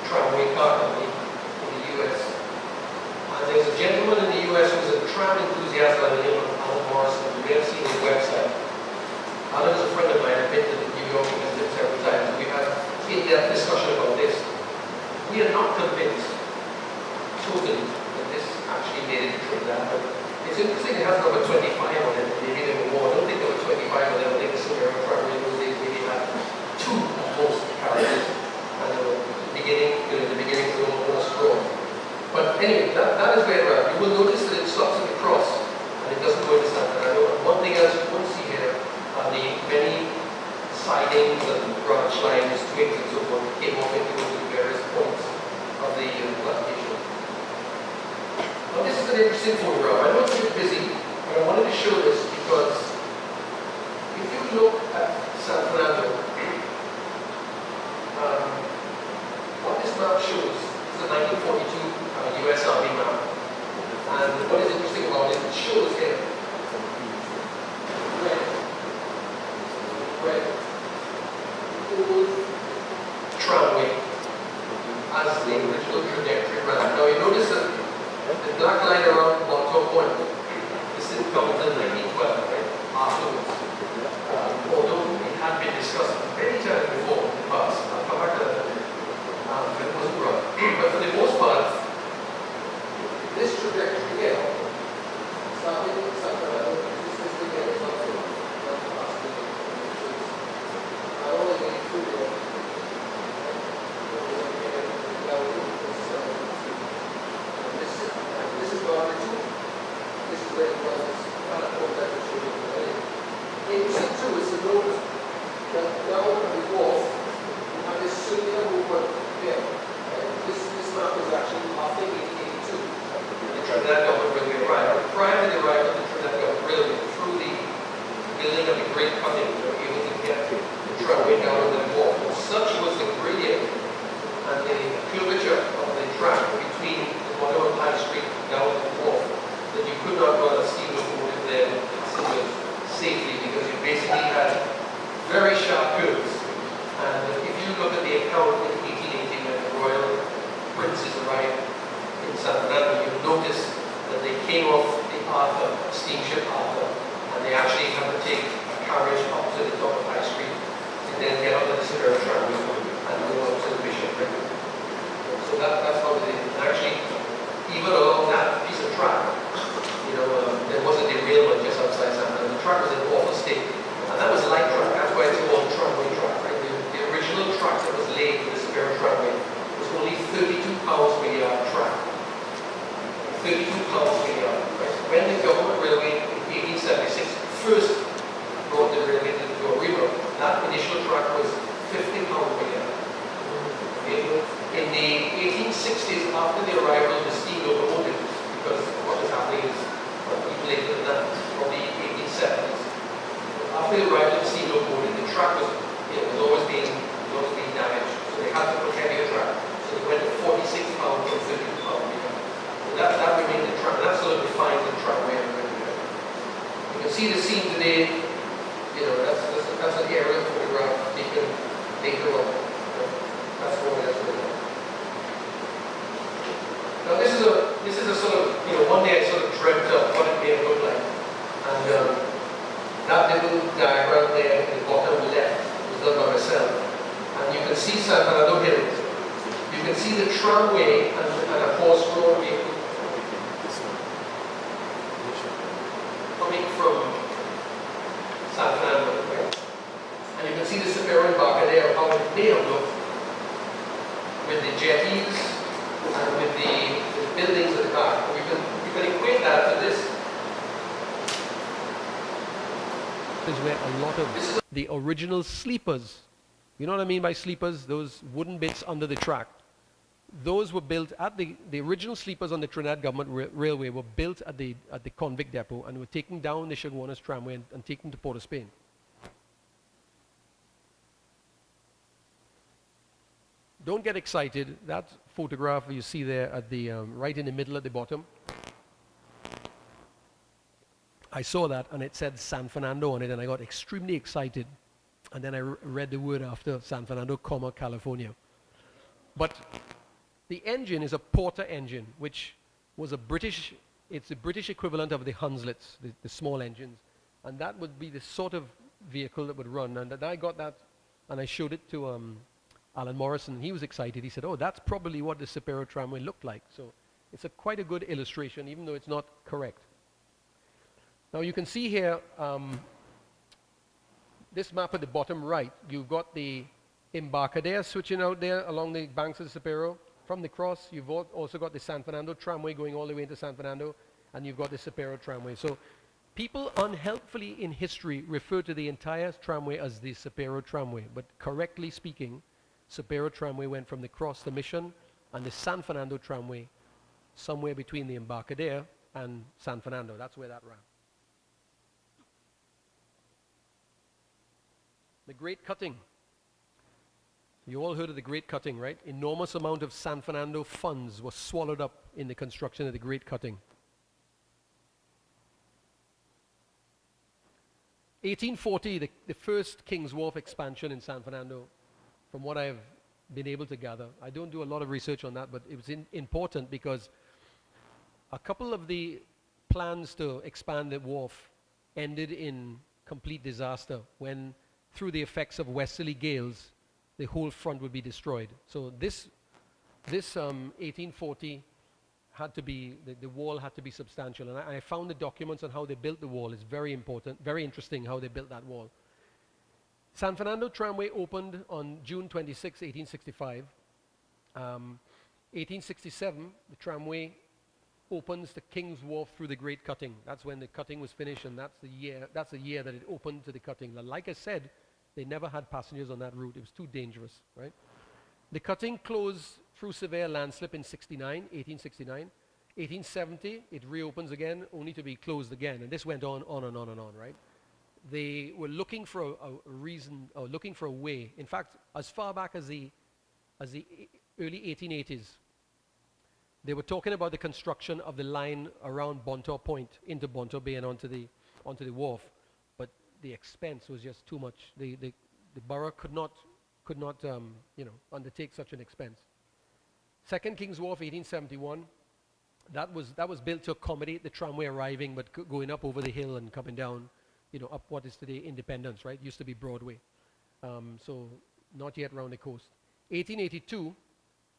Tramway Car Company in the US. And there's a gentleman in the US who's a tram enthusiast by the name of Alan Morrison. You may have seen his website. Alan is a friend of mine. I've been to New York and visited several times. We've had in-depth discussion about this. We are not convinced totally that this actually made it to Trinidad. But it's interesting it has number 25 on it. Maybe there were more. I don't think there were 25 on it. I think the Superior Tramway in those days maybe had 2 at most carriages. And the beginning was a little more strong. But anyway, that is where we're at. You will notice that it stops at the cross and it doesn't go into Santa Fernando. And one thing else you won't see here are the many side photograph. I know it's a bit busy, but I wanted to show this because if you look at San Fernando, what this map shows is a 1942 US Army map. And what is interesting about it, it shows here red, old tramway as the original trajectory ran. Now you notice that the black line around the bottom one, this is built in 1912, right? Afterwards. Although it had been discussed many times before in the past, I'll come back to that but it wasn't right. But for the most part, this trajectory here, starting in San Fernando, this is the game, it's not so, not the last thing. I only get through there. This is Barber 2. This is where it was. Kind of put that to show you. And you see too, it's a note that down on the wharf, you have this circular movement here. This map is actually after 1882. The Trinidad Government Railway arrived. Prior to the arrival of the Trinidad Government Railway, through the building of the Great Cutting, they were able to get the tramway down on the wharf. Such was the gradient and the curvature of the track between the bottom of High Street down to the wharf that you could not run a steam locomotive there safely because you basically had very sharp curves. And if you look at the account in 1818 when the Royal Princes arrived in San Fernando, you'll notice that they came off the Arthur, steamship Arthur, and they actually had to take a carriage up to the top of High Street and then get onto the Superior Tramway and go up to the Bishop River. So that's how they did it. Actually, even along that piece of track, there was a derailment just outside San Fernando. The track was in awful state, and that was light track. That's why it's called tramway track, right? The original track that was laid for the Superior Tramway was only 32 pounds per yard track. 32 pounds per yard. Right? When the Government Railway in 1876 first brought the railway to the Victoria River, that initial track was 50 pounds per yard. Okay? In the 1860s, after the arrival of the steam locomotives, because what was happening is even later than that, probably 1870s. After the arrival of the steam locomotive, the track was always being damaged, so they had to put heavier track. So they went to 46 pounds from 32 pounds. So that remained the track. That sort of defines the tramway. You can see the scene today. That's an aerial photograph taken later on. That's what it is. Now this is a sort of, one day I sort of dreamt up what it may have looked like. And that little diagram there in the bottom left was done by myself. And you can see San Fernando Hill. You can see the tramway and a horse-drawn vehicle coming from San Fernando. Right? And you can see the Superior Embarcadero, how it may have looked with the jetties and with the buildings at the back. You can equate that to this. Is where a lot of the original sleepers, you know what I mean by sleepers? Those wooden bits under the track. Those were built at the original sleepers on the Trinidad Government Railway were built at the convict depot and were taken down the Chaguanas tramway and taken to Port of Spain. Don't get excited. That photograph you see there at the right in the middle at the bottom, I saw that and it said San Fernando on it and I got extremely excited. And then I read the word after San Fernando, California. But the engine is a Porter engine, which was it's the British equivalent of the Hunslets, the small engines. And that would be the sort of vehicle that would run. And I got that and I showed it to Alan Morrison. He was excited. He said, oh, that's probably what the Superior Tramway looked like. So it's quite a good illustration, even though it's not correct. Now you can see here, this map at the bottom right, you've got the Embarcadero switching out there along the banks of the Superior. From the cross, you've also got the San Fernando Tramway going all the way into San Fernando, and you've got the Superior Tramway. So people unhelpfully in history refer to the entire tramway as the Superior Tramway, but correctly speaking, Superior Tramway went from the cross to Mission, and the San Fernando Tramway somewhere between the Embarcadero and San Fernando. That's where that ran. The Great Cutting. You all heard of the Great Cutting, right? Enormous amount of San Fernando funds were swallowed up in the construction of the Great Cutting. 1840, the first King's Wharf expansion in San Fernando, from what I've been able to gather. I don't do a lot of research on that, but it was important because a couple of the plans to expand the wharf ended in complete disaster when, through the effects of westerly gales, the whole front would be destroyed. So this 1840 had to be, the wall had to be substantial. And I found the documents on how they built the wall. It's very important, very interesting how they built that wall. San Fernando Tramway opened on June 26, 1865. 1867, the tramway opens to King's Wharf through the Great Cutting. That's when the cutting was finished, and that's the year that it opened to the cutting. Like I said, they never had passengers on that route. It was too dangerous, right? The cutting closed through severe landslip in 1869. 1870, it reopens again, only to be closed again. And this went on and on and on, right? They were looking for a reason, or looking for a way. In fact, as far back as the early 1880s, they were talking about the construction of the line around Bontor Point into Bontor Bay and onto the wharf. But the expense was just too much. The borough could not undertake such an expense. Second King's Wharf, 1871, that was built to accommodate the tramway arriving, but going up over the hill and coming down, up what is today Independence, right? Used to be Broadway. So not yet round the coast. 1882,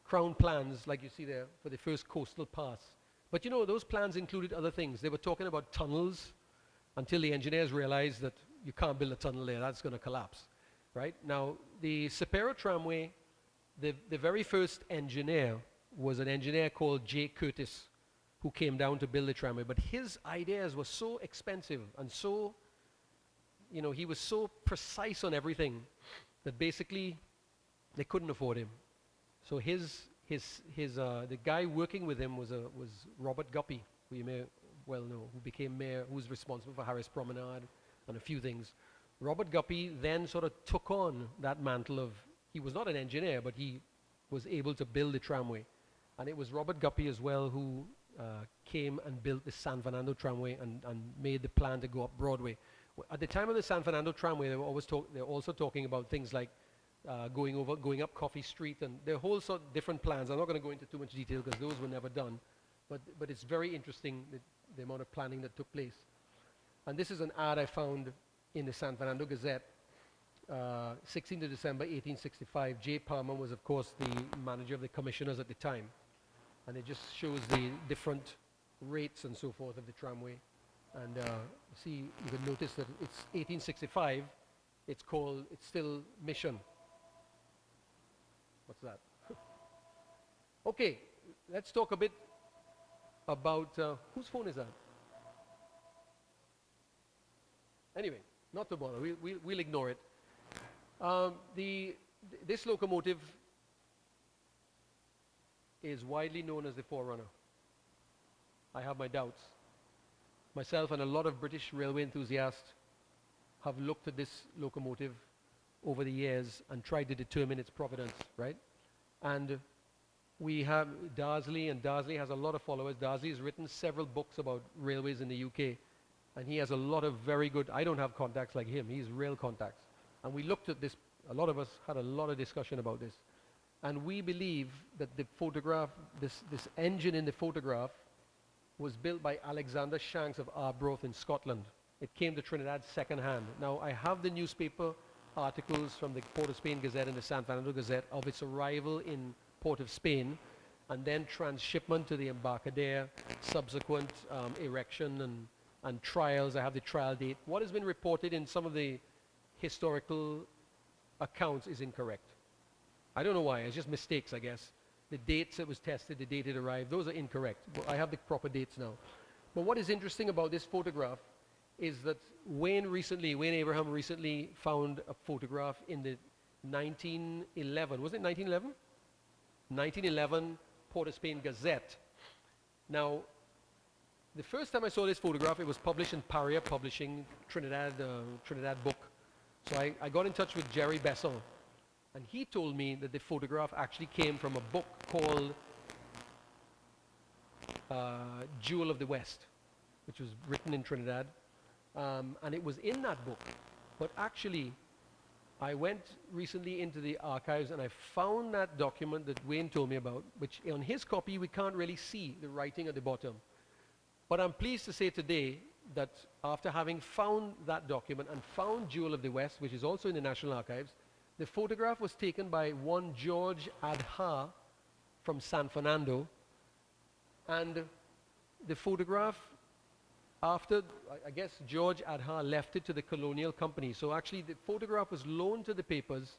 Crown plans, like you see there, for the first coastal pass. But those plans included other things. They were talking about tunnels until the engineers realized that you can't build a tunnel there, that's going to collapse. Right? Now, the Sapero Tramway, the very first engineer was an engineer called J. Curtis, who came down to build the tramway. But his ideas were so expensive and so, he was so precise on everything that basically they couldn't afford him. So the guy working with him was Robert Guppy, who you may well know, who became mayor, who was responsible for Harris Promenade and a few things. Robert Guppy then sort of took on that mantle of, he was not an engineer, but he was able to build the tramway. And it was Robert Guppy as well who came and built the San Fernando Tramway and made the plan to go up Broadway. At the time of the San Fernando Tramway, they were also talking about things like going up Coffee Street, and there are whole sort of different plans. I'm not going to go into too much detail because those were never done. But it's very interesting, the amount of planning that took place. And this is an ad I found in the San Fernando Gazette, 16th of December, 1865. J. Palmer was, of course, the manager of the commissioners at the time. And it just shows the different rates and so forth of the tramway. And see, you can notice that it's 1865. It's still Mission. What's that? Okay, let's talk a bit about, whose phone is that? Anyway, not to bother, we'll ignore it. This locomotive is widely known as the Forerunner. I have my doubts. Myself and a lot of British railway enthusiasts have looked at this locomotive over the years and tried to determine its provenance, right? And we have Darsley, and Darsley has a lot of followers. Darsley has written several books about railways in the UK, and he has a lot of very good, I don't have contacts like him, he's real contacts. And we looked at this, a lot of us had a lot of discussion about this. And we believe that the photograph, this engine in the photograph was built by Alexander Shanks of Arbroath in Scotland. It came to Trinidad second-hand. Now, I have the newspaper articles from the Port of Spain Gazette and the San Fernando Gazette of its arrival in Port of Spain and then transshipment to the Embarcadero, subsequent erection and trials. I have the trial date. What has been reported in some of the historical accounts is incorrect. I don't know why, it's just mistakes, I guess. The dates it was tested, the date it arrived, those are incorrect. But I have the proper dates now. But what is interesting about this photograph is that Wayne Abraham recently found a photograph in the 1911, was it 1911? 1911 Port of Spain Gazette. Now, the first time I saw this photograph, it was published in Paria Publishing, Trinidad book. So I got in touch with Jerry Besson, and he told me that the photograph actually came from a book called Jewel of the West, which was written in Trinidad, and it was in that book. But actually, I went recently into the archives and I found that document that Wayne told me about, which on his copy we can't really see the writing at the bottom. But I'm pleased to say today that after having found that document and found Jewel of the West, which is also in the National Archives, the photograph was taken by one George Adha from San Fernando, and the photograph, after, I guess, George Adha left it to the colonial company. So actually the photograph was loaned to the papers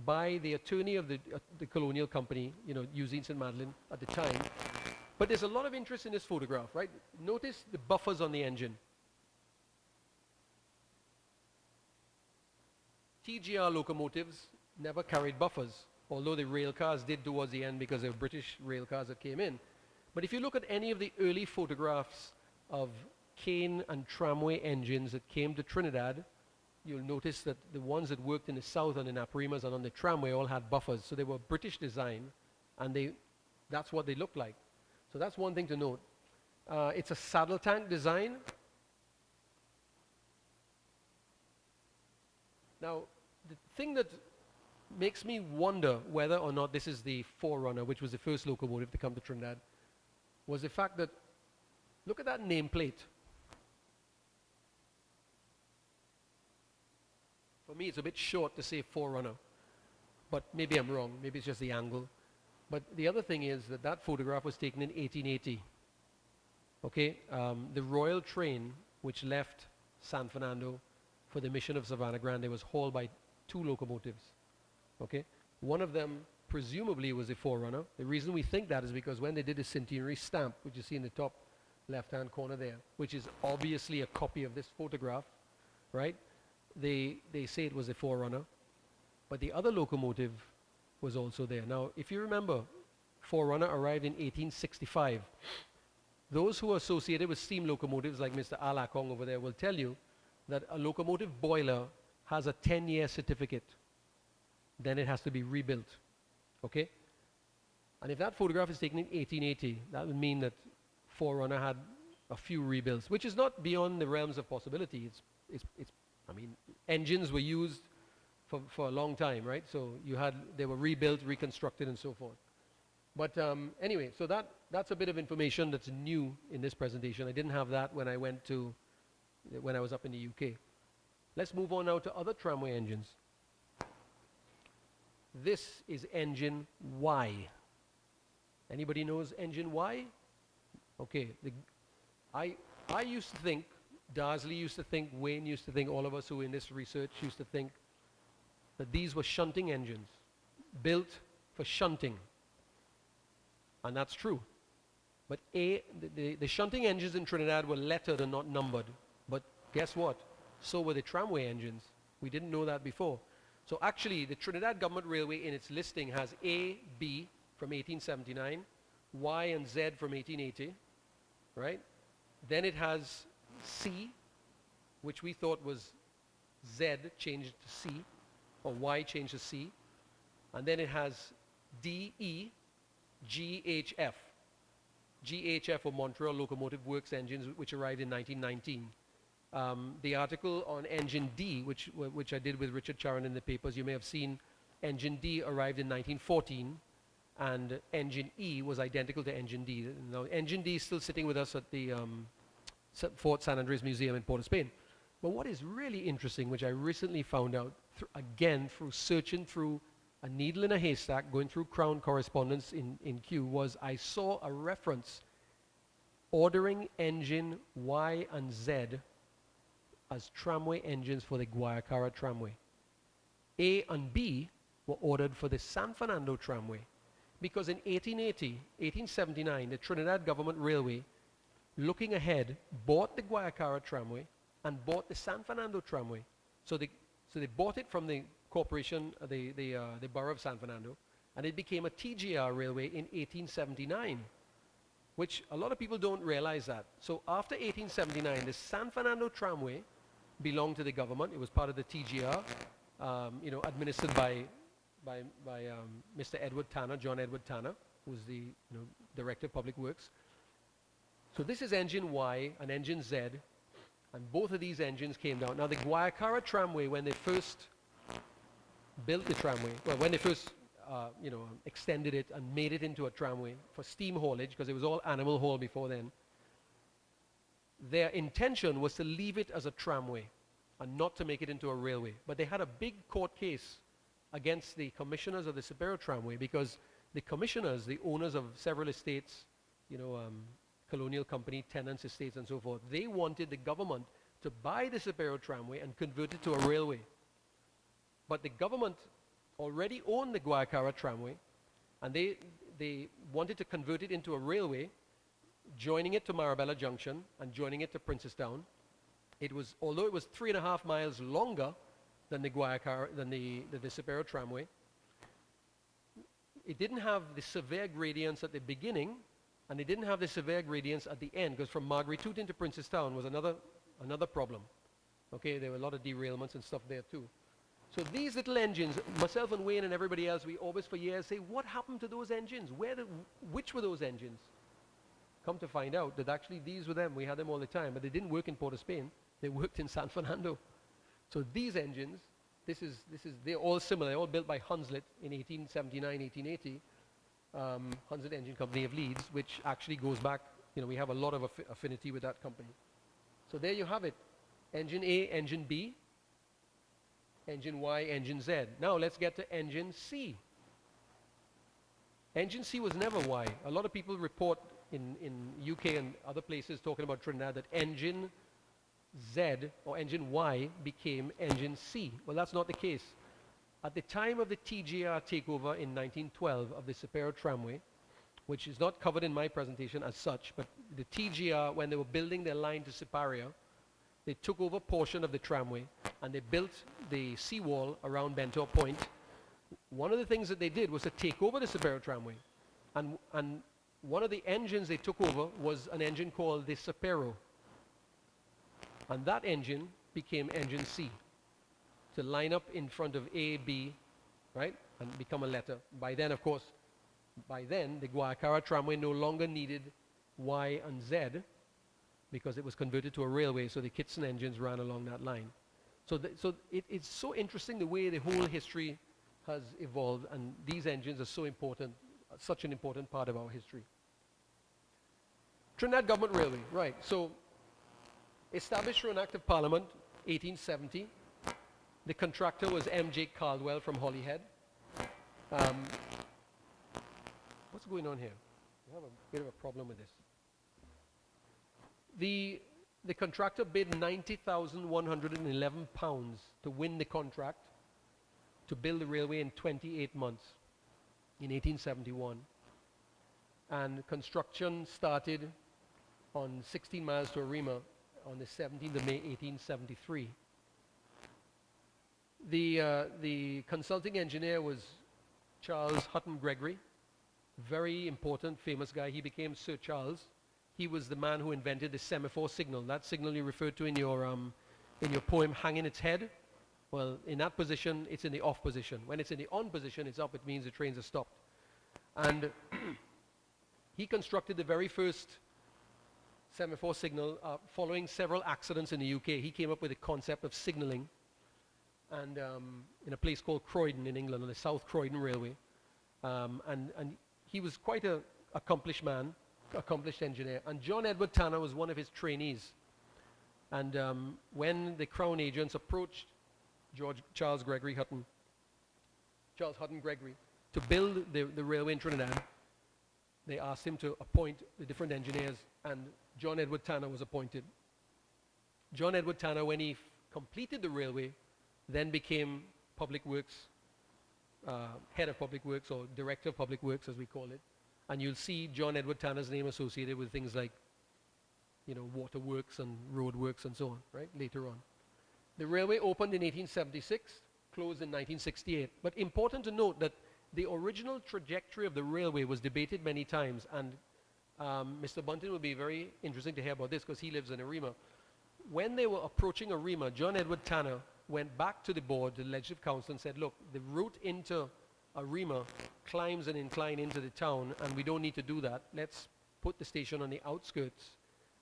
by the attorney of the colonial company, you know, Eugene St. Madeleine at the time. But there's a lot of interest in this photograph, right? Notice the buffers on the engine. TGR locomotives never carried buffers, although the rail cars did towards the end because they were British rail cars that came in. But if you look at any of the early photographs of cane and tramway engines that came to Trinidad, you'll notice that the ones that worked in the south on the Naparimas and on the tramway all had buffers. So they were British design, and that's what they looked like. So that's one thing to note. It's a saddle tank design. Now, the thing that makes me wonder whether or not this is the Forerunner, which was the first locomotive to come to Trinidad, was the fact that, look at that nameplate. For me, it's a bit short to say Forerunner, but maybe I'm wrong. Maybe it's just the angle. But the other thing is that that photograph was taken in 1880. Okay, the Royal Train, which left San Fernando for the mission of Savannah Grande, was hauled by 2 locomotives. Okay, one of them presumably was a Forerunner. The reason we think that is because when they did the centenary stamp, which you see in the top left-hand corner there, which is obviously a copy of this photograph, right? They say it was a Forerunner, but the other locomotive was also there. Now, if you remember, Forerunner arrived in 1865. Those who are associated with steam locomotives, like Mr. Al Akong over there, will tell you that a locomotive boiler has a 10-year certificate. Then it has to be rebuilt. Okay? And if that photograph is taken in 1880, that would mean that Forerunner had a few rebuilds, which is not beyond the realms of possibility. I mean, engines were used for a long time, right? So they were rebuilt, reconstructed, and so forth. But anyway, so that's a bit of information that's new in this presentation. I didn't have that when I was up in the UK. Let's move on now to other tramway engines. This is engine Y. Anybody knows engine Y? Okay, I used to think, Darsley used to think, Wayne used to think, all of us who are in this research used to think that these were shunting engines, built for shunting. And that's true. But the shunting engines in Trinidad were lettered and not numbered. But guess what? So were the tramway engines. We didn't know that before. So actually, the Trinidad Government Railway in its listing has A, B from 1879, Y and Z from 1880, right? Then it has C, which we thought was Z changed to C, or Y changed to C. And then it has D, E, G, H, F. GHF, or Montreal Locomotive Works engines, which arrived in 1919. The article on engine D, which I did with Richard Charon in the papers, you may have seen engine D arrived in 1914, and engine E was identical to engine D. Now, engine D is still sitting with us at the Fort San Andres Museum in Port of Spain. But what is really interesting, which I recently found out, again, through searching through a needle in a haystack, going through Crown correspondence in Kew, was I saw a reference ordering engine Y and Z as tramway engines for the Guayakara tramway. A and B were ordered for the San Fernando tramway because in 1879, the Trinidad Government Railway, looking ahead, bought the Guayakara tramway and bought the San Fernando tramway. So they bought it from the corporation, the borough of San Fernando, and it became a TGR railway in 1879. which a lot of people don't realize that. So after 1879, the San Fernando Tramway belonged to the government. It was part of the TGR, administered by Mr. Edward Tanner, John Edward Tanner, who was the Director of Public Works. So this is engine Y and engine Z, and both of these engines came down. Now the Guayakara Tramway, when they first built the tramway, well, when they first extended it and made it into a tramway for steam haulage, because it was all animal haul before then, their intention was to leave it as a tramway and not to make it into a railway. But they had a big court case against the commissioners of the Superior Tramway, because the commissioners, the owners of several estates, colonial company, tenants, estates, and so forth, they wanted the government to buy the Superior Tramway and convert it to a railway. But the government already owned the Guayakara Tramway, and they wanted to convert it into a railway, joining it to Marabella Junction and joining it to Princestown. Although it was 3.5 miles longer than the Guayakara, than the Superior Tramway, it didn't have the severe gradients at the beginning, and it didn't have the severe gradients at the end, because from Marguerite into Princestown was another problem. Okay, there were a lot of derailments and stuff there too. So these little engines, myself and Wayne and everybody else, we always for years say, what happened to those engines? Which were those engines? Come to find out that actually these were them. We had them all the time, but they didn't work in Port of Spain. They worked in San Fernando. So these engines, they're all similar. They're all built by Hunslet in 1879, 1880. Hunslet Engine Company of Leeds, which actually goes back, we have a lot of affinity with that company. So there you have it. Engine A, engine B, engine Y, engine Z. Now let's get to engine C. Engine C was never Y. A lot of people report in UK and other places talking about Trinidad that engine Z or engine Y became engine C. Well, that's not the case. At the time of the TGR takeover in 1912 of the Superior Tramway, which is not covered in my presentation as such, but the TGR, when they were building their line to Siparia, they took over a portion of the tramway and they built the seawall around Bentor Point. One of the things that they did was to take over the Superior Tramway. And one of the engines they took over was an engine called the Supero. And that engine became engine C, to line up in front of A, B, right, and become a letter. By then, of course, the Guayakara Tramway no longer needed Y and Z, because it was converted to a railway, so the Kitson engines ran along that line. So it's so interesting the way the whole history has evolved, and these engines are so important, such an important part of our history. Trinidad Government Railway, right. So established through an Act of Parliament, 1870. The contractor was M.J. Caldwell from Holyhead. What's going on here? We have a bit of a problem with this. The contractor bid £90,111 to win the contract to build the railway in 28 months in 1871. And construction started on 16 miles to Arima on the 17th of May, 1873. The consulting engineer was Charles Hutton Gregory, very important, famous guy. He became Sir Charles. He was the man who invented the semaphore signal. That signal you referred to in your poem, Hanging Its Head. Well, in that position, it's in the off position. When it's in the on position, it's up. It means the trains are stopped. And he constructed the very first semaphore signal following several accidents in the UK. He came up with the concept of signaling, and in a place called Croydon in England, on the South Croydon Railway. And he was quite an accomplished man, accomplished engineer. And John Edward Tanner was one of his trainees. And when the Crown agents approached Charles Hutton Gregory, to build the railway in Trinidad, they asked him to appoint the different engineers, and John Edward Tanner was appointed. John Edward Tanner, when he completed the railway, then became Public Works, head of Public Works, or Director of Public Works, as we call it. And you'll see John Edward Tanner's name associated with things like, water works and road works and so on, right, later on. The railway opened in 1876, closed in 1968. But important to note that the original trajectory of the railway was debated many times, and Mr. Bunting will be very interesting to hear about this because he lives in Arima. When they were approaching Arima, John Edward Tanner went back to the board, the Legislative Council, and said, look, the route into Arima climbs an incline into the town, and we don't need to do that. Let's put the station on the outskirts,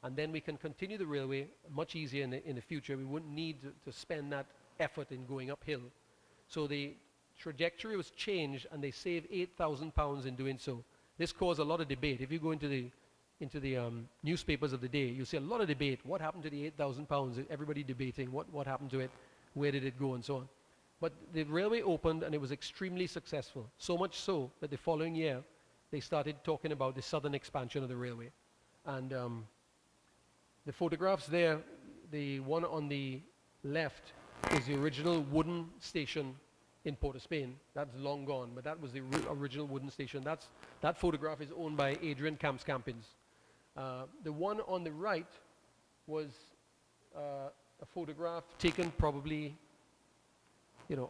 and then we can continue the railway much easier in the future. We wouldn't need to spend that effort in going uphill. So the trajectory was changed, and they saved £8,000 in doing so. This caused a lot of debate. If you go into the newspapers of the day, you'll see a lot of debate. What happened to the £8,000? Everybody debating what happened to it, where did it go, and so on. But the railway opened, and it was extremely successful. So much so that the following year, they started talking about the southern expansion of the railway. And the photographs there, the one on the left is the original wooden station in Port of Spain. That's long gone, but that was the original wooden station. That photograph is owned by Adrian Campins. The one on the right was a photograph taken probably,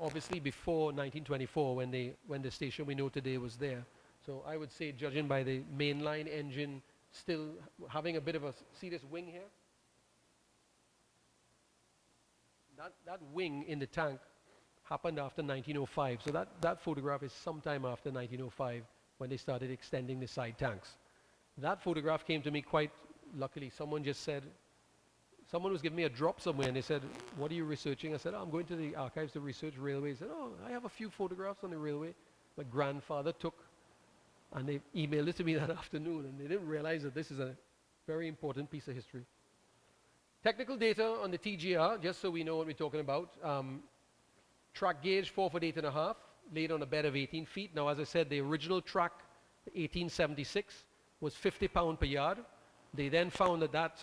obviously before 1924 when the station we know today was there. So I would say, judging by the mainline engine still having a bit of see this wing here? That wing in the tank happened after 1905. So that photograph is sometime after 1905 when they started extending the side tanks. That photograph came to me quite luckily. Someone was giving me a drop somewhere, and they said, what are you researching? I said, I'm going to the archives to research railways. They said, I have a few photographs on the railway my grandfather took, and they emailed it to me that afternoon, and they didn't realize that this is a very important piece of history. Technical data on the TGR, just so we know what we're talking about. Track gauge 4 foot 8.5, laid on a bed of 18 feet. Now, as I said, the original track, 1876, was 50 pound per yard. They then found that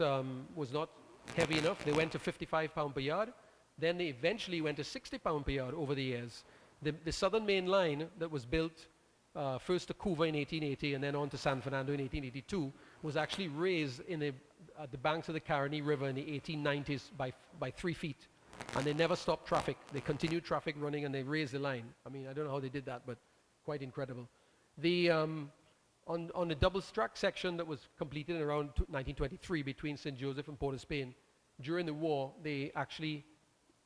was not heavy enough. They went to 55 pound per yard. Then they eventually went to 60 pound per yard over the years. The southern main line that was built first to Cuba in 1880 and then on to San Fernando in 1882 was actually raised at the banks of the Caroni River in the 1890s by 3 feet. And they never stopped traffic. They continued traffic running, and they raised the line. I mean, I don't know how they did that, but quite incredible. On the double track section that was completed in around 1923 between St. Joseph and Port of Spain, during the war, they actually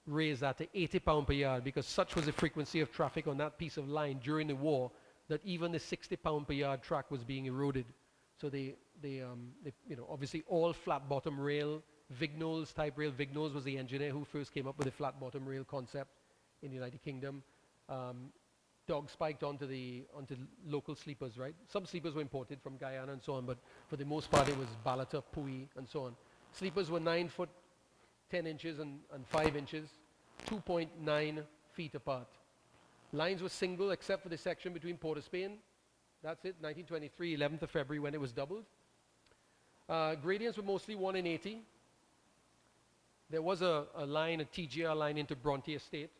raised that to 80 pound per yard because such was the frequency of traffic on that piece of line during the war that even the 60 pound per yard track was being eroded. So they obviously all flat bottom rail, Vignoles type rail. Vignoles was the engineer who first came up with the flat bottom rail concept in the United Kingdom. Dog spiked onto local sleepers, right? Some sleepers were imported from Guyana and so on, but for the most part it was Balata, Pui, and so on. Sleepers were 9 foot 10 inches and 5 inches, 2.9 feet apart. Lines were single except for the section between Port of Spain. That's it, 1923, 11th of February when it was doubled. Gradients were mostly 1 in 80. There was a TGR line into Bronte Estate,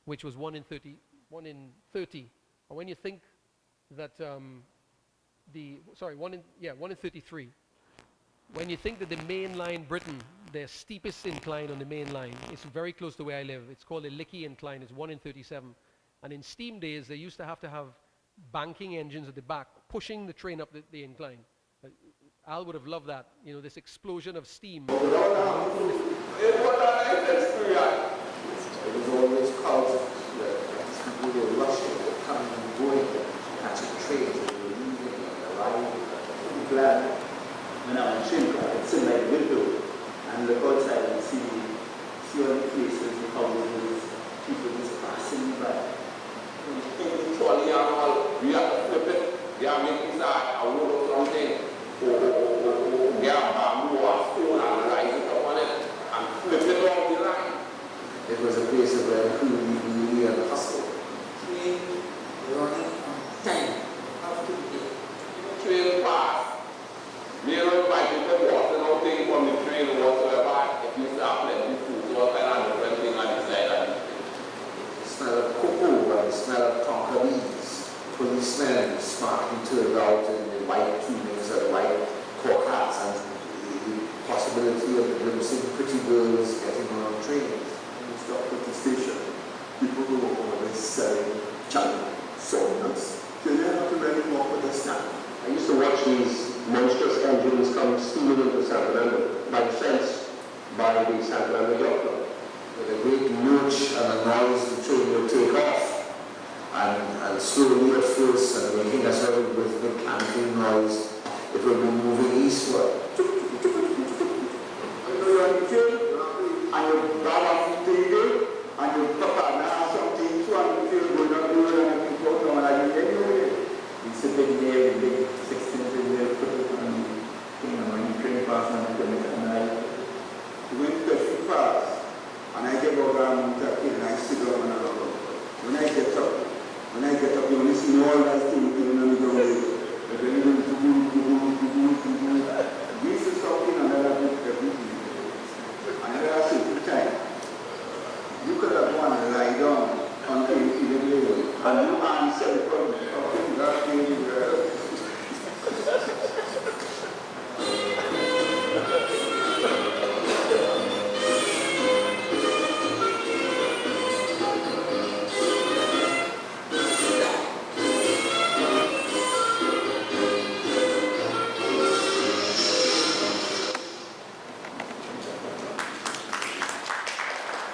which was 1 in 30. 1 in 30. And when you think that 1 in 33. When you think that the main line Britain, their steepest incline on the main line, is very close to where I live. It's called the Lickey Incline. It's 1 in 37. And in steam days, they used to have banking engines at the back, pushing the train up the incline. Al would have loved that, this explosion of steam. It was always crowds people were rushing, coming and going, catching trains, and they were leaving and arriving. I'm glad when I'm on train, I can sit by the window and look outside and see all the faces, the houses, people just passing by. Trolley and all, we have to flip it, we have to make it start, I will do something, or get a bamboo or stone and rise it up on it, and flip it along the line. It was a place where we had a hustle. Train running on time, after day. Train pass. We don't fight with the water, nothing from the train whatsoever. If you start letting food, all kind of different thing on the side of the train. The smell of cocoa and the smell of tonka beans. Policemen smartly turned out in the white tunings and white cock hats, and the possibility of glimpsing pretty girls getting on trains. Stop at the station. People go over and by the San Fernando Junction. With a great lurch and a noise, the train will take off. And slowly at first, and I think that's why with the clamping noise, it will be moving eastward. And you grab off the table, and you pop out now something, 200 feet going up the road, and you go down, and you anyway. You sit in there, the big 16 in there, put it on the thing, and when you train past, and I went to the fast, and I get over and I sit down and I look up. When I get up, you only see all that thing going on the ground. But then you do, this is something another book everything. Another simple time. You could have gone and lie down until you level, and you answer the problem. That thing is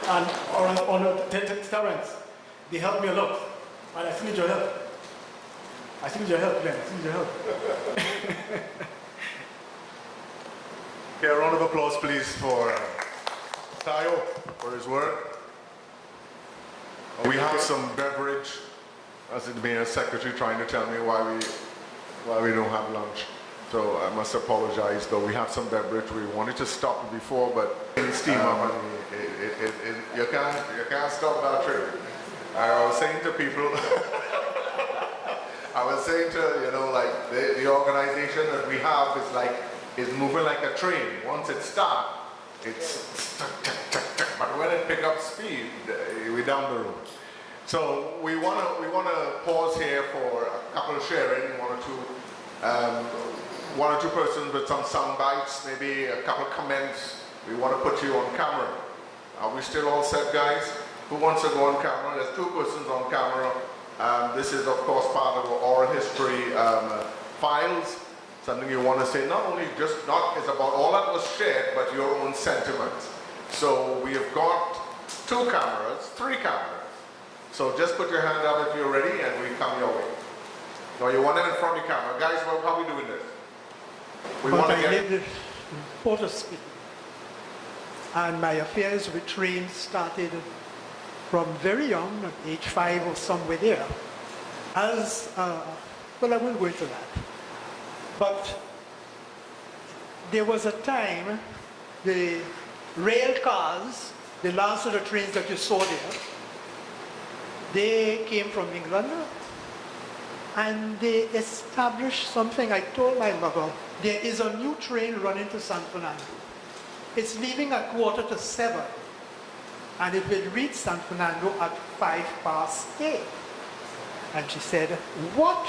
And Terence, they helped me a lot. And I still need your help. I still need your help, Glenn. I still need your help. Okay, a round of applause, please, for Tayo for his work. We have some beverage, as the mayor's secretary trying to tell me why we don't have lunch. So I must apologize, though we have some beverage. We wanted to stop before, but in steam up, and you can't stop that train. I was saying to people, like the organization that we have is moving like a train. Once it starts, it's but when it picks up speed, we're down the road. So we wanna pause here for a couple of sharing, one or two persons with some sound bites, maybe a couple of comments. We want to put you on camera. Are we still all set, guys? Who wants to go on camera? There's two persons on camera. This is, of course, part of our oral history files. Something you want to say, not is about all that was shared, but your own sentiments. So we have got three cameras. So just put your hand up if you're ready, and we come your way. No, you want them in front of the camera. Guys, how are we doing this? We want to lived in Port of Spain, and my affairs with trains started from very young, at age 5 or somewhere there. Well, I won't go into that. But there was a time, the rail cars, the last of the trains that you saw there, they came from England, and they established something. I told my mother, there is a new train running to San Fernando. It's leaving at 7:15, and it will reach San Fernando at 8:05. And she said, what?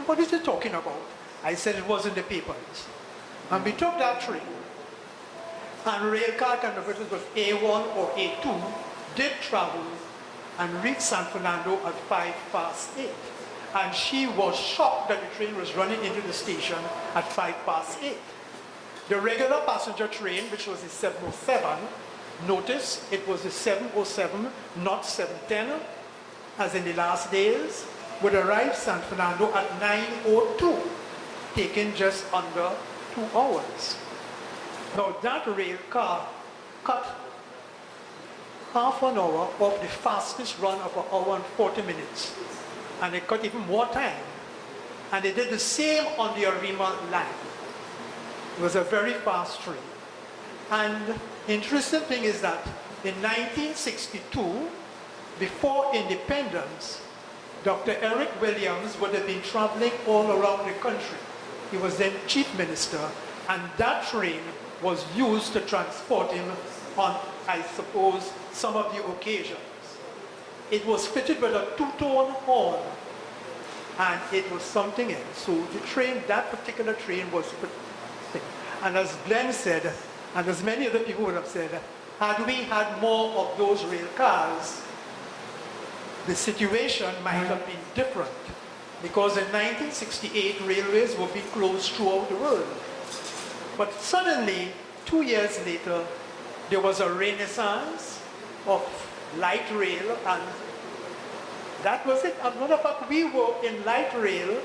What is it talking about? I said it was in the papers. And we took that train, and rail car conductors with A1 or A2 did travel and reached San Fernando at 8:05. And she was shocked that the train was running into the station at 8:05. The regular passenger train, which was the 707, notice it was the 707, not 710, as in the last days, would arrive San Fernando at 9:02, taking just under 2 hours. Now that rail car cut half an hour off the fastest run of 1 hour and 40 minutes. And they cut even more time. And they did the same on the Arima line. It was a very fast train. And the interesting thing is that in 1962, before independence, Dr. Eric Williams would have been traveling all around the country. He was then chief minister, and that train was used to transport him on, I suppose, some of the occasions. It was fitted with a 2-tone horn, and it was something else. So the train, that particular train was, and as Glenn said, and as many other people would have said, had we had more of those rail cars, the situation might have been different. Because in 1968, railways would be closed throughout the world. But suddenly, 2 years later, there was a renaissance of light rail, and that was it. As a matter of fact, we were in light rail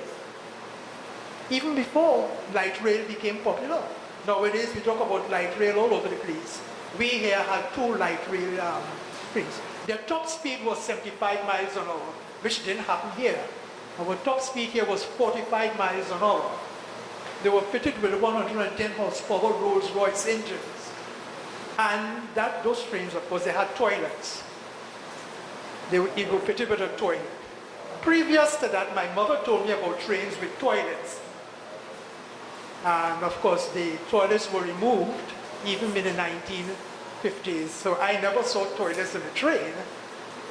even before light rail became popular. Nowadays, we talk about light rail all over the place. We here had 2 light rail trains. Their top speed was 75 miles an hour, which didn't happen here. Our top speed here was 45 miles an hour. They were fitted with 110 horsepower Rolls-Royce engines. And those trains, of course, they had toilets. They were fitted with a toilet. Previous to that, my mother told me about trains with toilets. And of course, the toilets were removed even in the 1950s. So I never saw toilets in the train.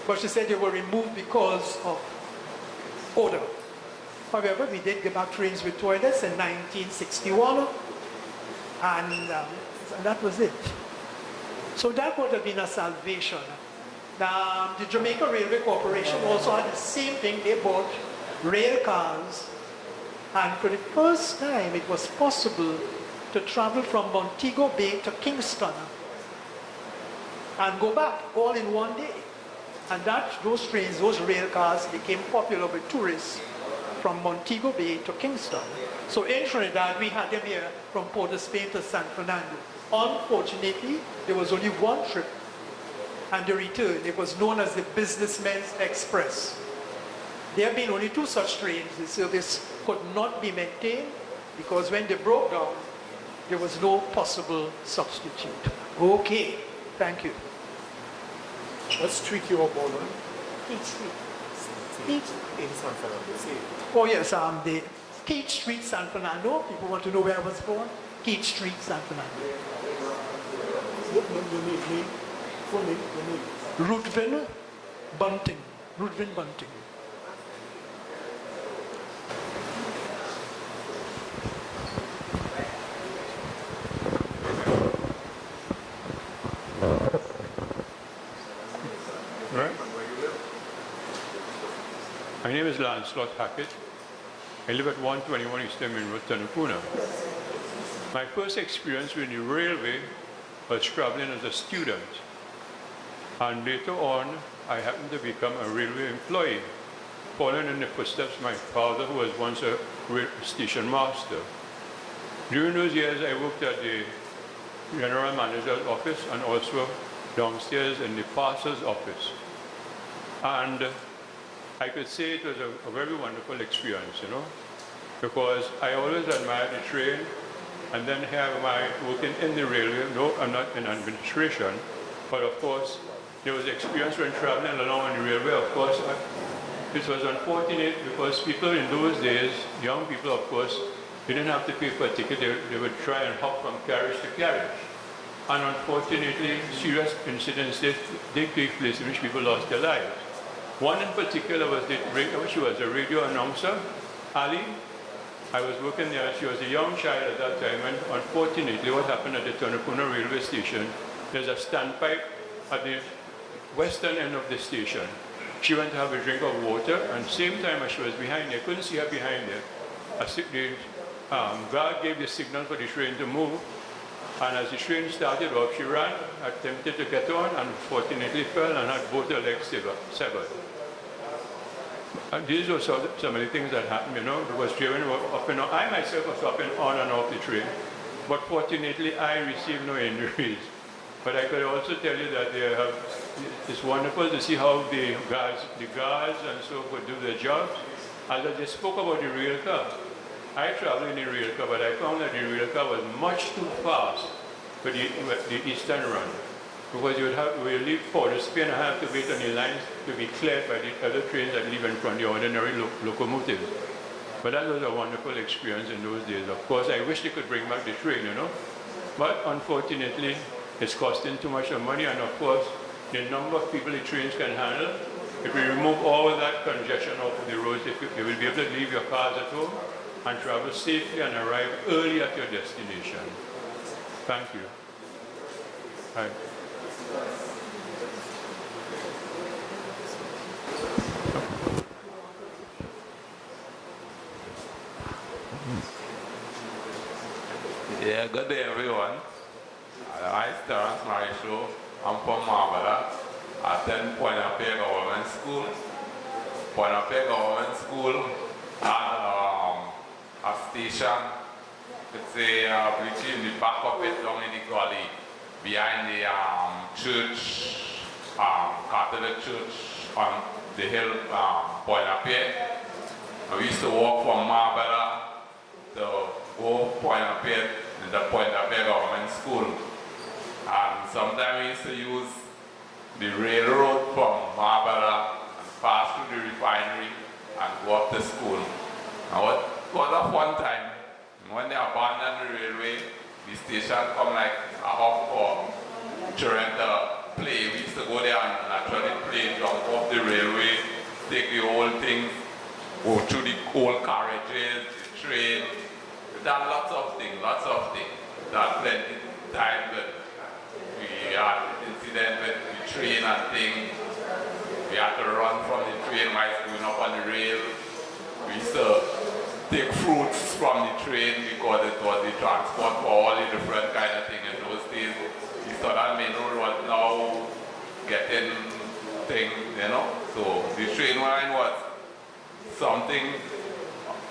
But she said they were removed because of odor. However, we did get back trains with toilets in 1961. And that was it. So that would have been a salvation. Now, the Jamaica Railway Corporation also had the same thing. They bought rail cars. And for the first time, it was possible to travel from Montego Bay to Kingston and go back all in one day. And those trains, those rail cars became popular with tourists from Montego Bay to Kingston. So in Trinidad, we had them here from Port of Spain to San Fernando. Unfortunately, there was only one trip, and the return, it was known as the Businessmen's Express. There have been only 2 such trains. The service could not be maintained because when they broke down, there was no possible substitute. Okay, thank you. What street you were born on? Keith Street. In San Fernando. See. Oh yes, the Keith Street, San Fernando. People want to know where I was born. Keith Street, San Fernando. Your name? Full name? Your name? Ruthven Bunting. Ruthven Bunting. Right. My name is Lancelot Hackett. I live at 121 Eastern Main Road, Tanupuna. My first experience with the railway was traveling as a student. And later on, I happened to become a railway employee, following in the footsteps of my father, who was once a station master. During those years, I worked at the general manager's office and also downstairs in the passer's office. And I could say it was a very wonderful experience, you know, because I always admired the train, and then here am I working in the railway. No, I'm not in administration, but of course, there was experience when traveling along on the railway. Of course, it was unfortunate because people in those days, young people, of course, they didn't have to pay for a ticket. They would try and hop from carriage to carriage. And unfortunately, serious incidents did take place in which people lost their lives. One in particular was she was a radio announcer, Ali. I was working there. She was a young child at that time, and unfortunately, what happened at the Tanupuna railway station, there's a standpipe at the western end of the station. She went to have a drink of water, and same time as she was behind there, couldn't see her behind there. The guard gave the signal for the train to move, and as the train started off, she ran, attempted to get on, and unfortunately fell and had both her legs severed. And these were some of the things that happened, you know, because train were up and on. I myself was up and on and off the train, but fortunately I received no injuries. But I could also tell you that it's wonderful to see how the guards and so forth do their jobs. As I just spoke about the rail car, I traveled in the rail car, but I found that the rail car was much too fast for the eastern run. Because you would leave Port of Spain and have to wait on the lines to be cleared by the other trains that leave in front of the ordinary locomotives. But that was a wonderful experience in those days. Of course, I wish they could bring back the train, you know. But unfortunately, it's costing too much money, and of course, the number of people the trains can handle, if we remove all that congestion off of the roads, you will be able to leave your cars at home and travel safely and arrive early at your destination. Thank you. Hi. Yeah, good day everyone. I I'm from Marbella. I attend Point-A-Pied Government School. Point-A-Pied Government School had a station. It's a bridge in the back of it, down in the gully, behind the church, Catholic church on the hill, Point-A-Pied. We used to walk from Marbella to go Point-A-Pied in the Point-A-Pied Government School. And sometimes we used to use the railroad from Marbella and pass through the refinery and go up to school. And what was a fun time. When they abandoned the railway, the station come like a hub for children to play. We used to go there and naturally play, jump off the railway, take the old things, go through the old carriages, the train. We done lots of things. That plenty time that we had incident with the train and things. We had to run from the train while going up on the rail. We used to take fruits from the train because it was the transport for all the different kind of things in those days. We saw that main road was now getting things, you know. So the train line was something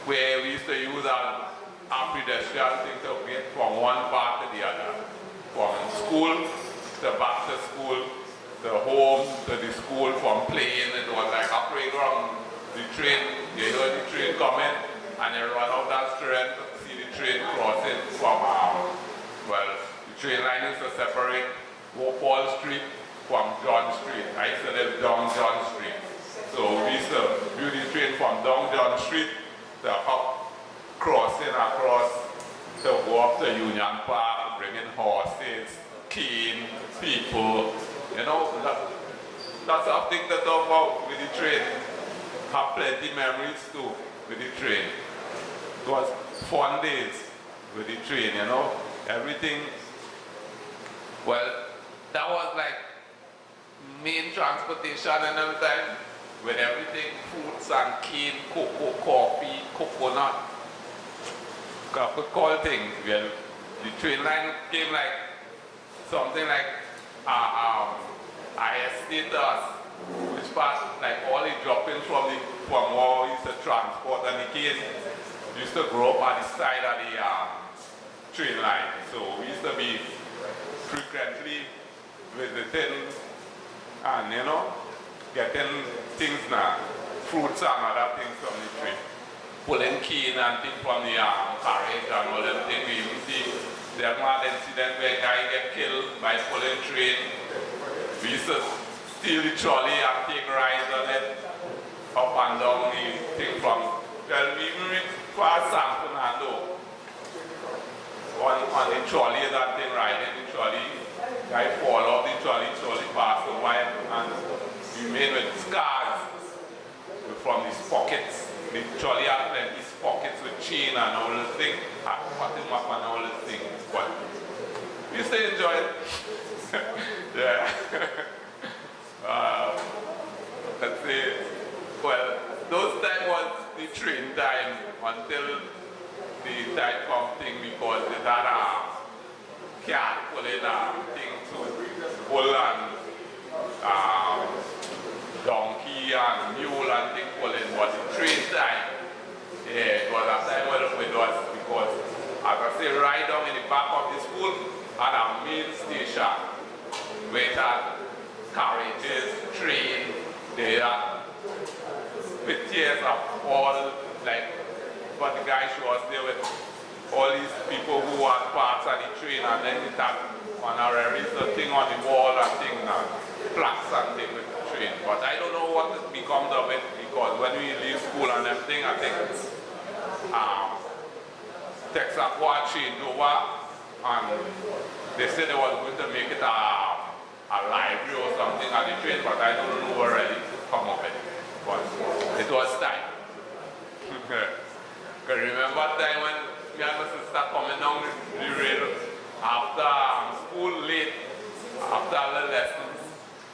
where we used to use a pedestrian thing to get from one part to the other. From school to back to school, to home, to the school, from playing. It was like a playground. The train, you heard the train coming, and you run out that straight to see the train crossing from, the train line used to separate Wall Street from John Street. I used to live down John Street. So we used to view the train from down John Street to up, crossing across to go up to Union Park, bringing horses, cane, people, you know, lots of things to talk about with the train. Have plenty memories too with the train. It was fun days with the train, you know, everything. Well, that was like main transportation and everything, with everything, fruits and cane, cocoa, coffee, coconut, call things. Well, the train line came like something like IST to us, which part like all the droppings from what we used to transport and the cane used to grow up at the side of the train line. So we used to be frequently visiting and, you know, getting things now, fruits and other things from the train. Pulling cane and things from the carriage and all them things. We even see there was an incident where a guy get killed by pulling train. We used to steal the trolley and take rides on it, up and down the thing from, well, we even reached far San Fernando. On the trolley, that thing riding the trolley, guy fall off the trolley passed a while, and we made with scars from these pockets. The trolley had plenty pockets with chain and all this thing, cutting up and all this thing. But we used to enjoy it. Yeah. Let's say, well, those time was the train time until the time come thing because it had a cat pulling thing to pull and donkey and mule and thing pulling, but the train time, yeah, it was a time when it was because, as I say, right down in the back of the school had a main station where it had carriages, train, they had pictures of all, like, but the guy showed us there with all these people who had parts of the train, and then it had honoraries, the thing on the wall and thing, and plaques and thing with the train. But I don't know what becomes of it because when we leave school and everything, I think Texaco changed over, and they said they was going to make it a library or something at the train, but I don't know where really to come of it. But it was time. Can you remember time when me and my sister coming down the rail after school late, after the lessons,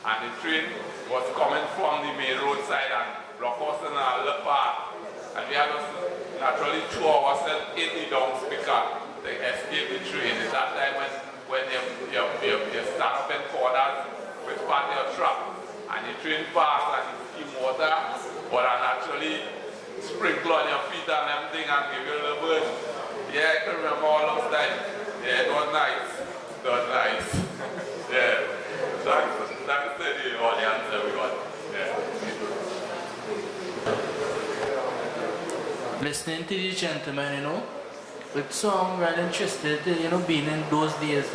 and the train was coming from the main roadside and block us in a little part, and we had to naturally throw ourselves in the down speaker to escape the train. It's that time when when you stand up in corners with part of your truck and you train fast and you steam water, but I naturally sprinkle on your feet and everything and give you a little burn. Yeah, I can remember all those times. Yeah, it was nice. It was nice. Yeah. Thanks to the audience, everyone. Yeah. Listening to these gentlemen, with some really interested, being in those days,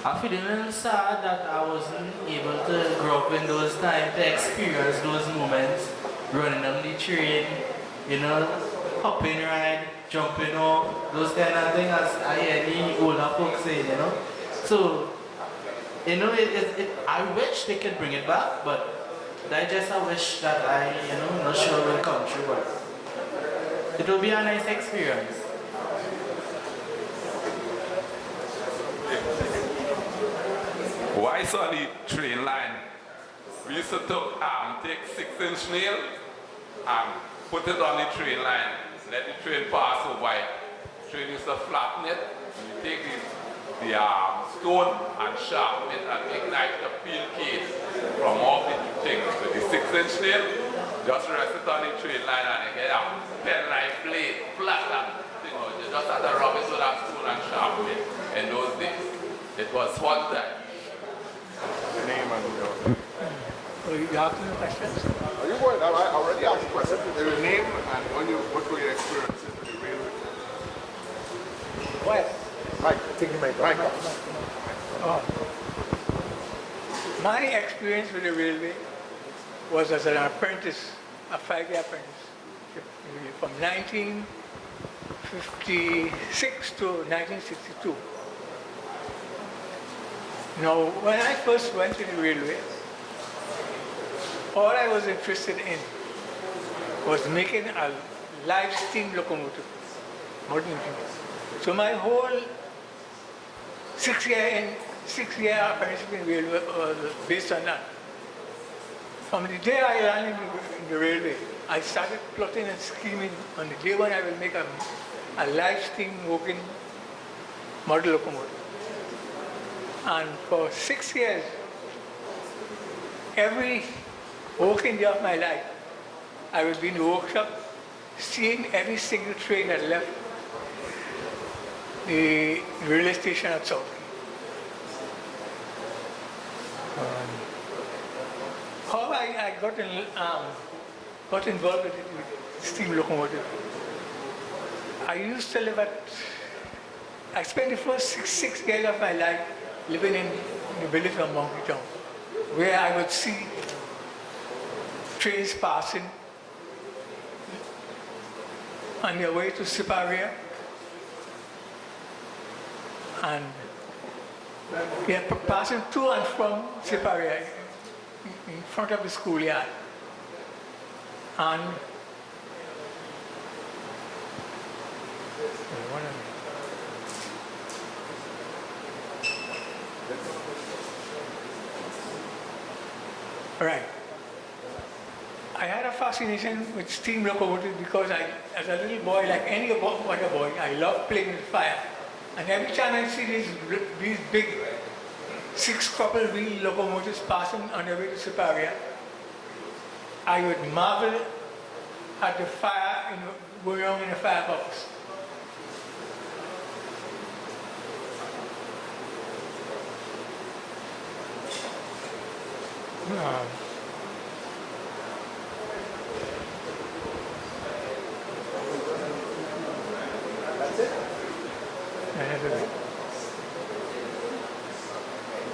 I feel a little sad that I wasn't able to grow up in those times to experience those moments, running on the train, hopping ride, jumping off, those kind of things as I hear the older folks say, So, I wish they could bring it back, but I wish that I'm not sure will come true, but it will be a nice experience. Why saw the train line? We used to take 6-inch nail and put it on the train line, let the train pass over it. The train used to flatten it, and you take the stone and sharpen it and take knife to peel case from off the thing. So the 6-inch nail, just rest it on the train line and you get a pen knife blade, flat and you just have to rub it with that stone and sharpen it. In those days, it was fun time. The name and your... So you asking the questions? Are you going? I already asked the question. Your name and what were your experiences with the railway? What? Mike, taking my mic. My experience with the railway was as an apprentice, a 5-year apprentice, from 1956 to 1962. Now, when I first went to the railway, all I was interested in was making a live steam locomotive, modern engine. So my whole 6-year apprenticeship in railway was based on that. From the day I landed in the railway, I started plotting and scheming on the day when I will make a live steam working model locomotive. And for 6 years, every working day of my life, I would be in the workshop, seeing every single train that left the railway station at South. How I got involved with steam locomotive. I spent the first six years of my life living in the village of Monkey Town, where I would see trains passing on their way to Siparia, and they are passing to and from Siparia in front of the schoolyard. And right. I had a fascination with steam locomotives because as a little boy, like any other boy, I loved playing with fire. And every time I see these big 6-couple wheel locomotives passing on their way to Siparia, I would marvel at the fire going on in the firebox.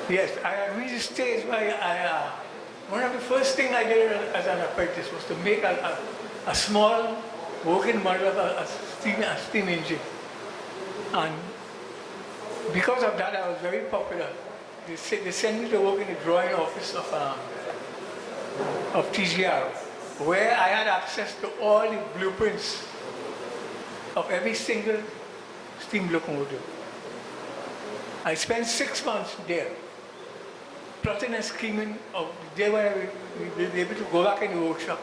Yes, I had reached a stage where one of the first things I did as an apprentice was to make a small working model of a steam engine. And because of that, I was very popular. They sent me to work in the drawing office of TGR, where I had access to all the blueprints of every single steam locomotive. I spent 6 months there, plotting and scheming of the day when I will be able to go back in the workshop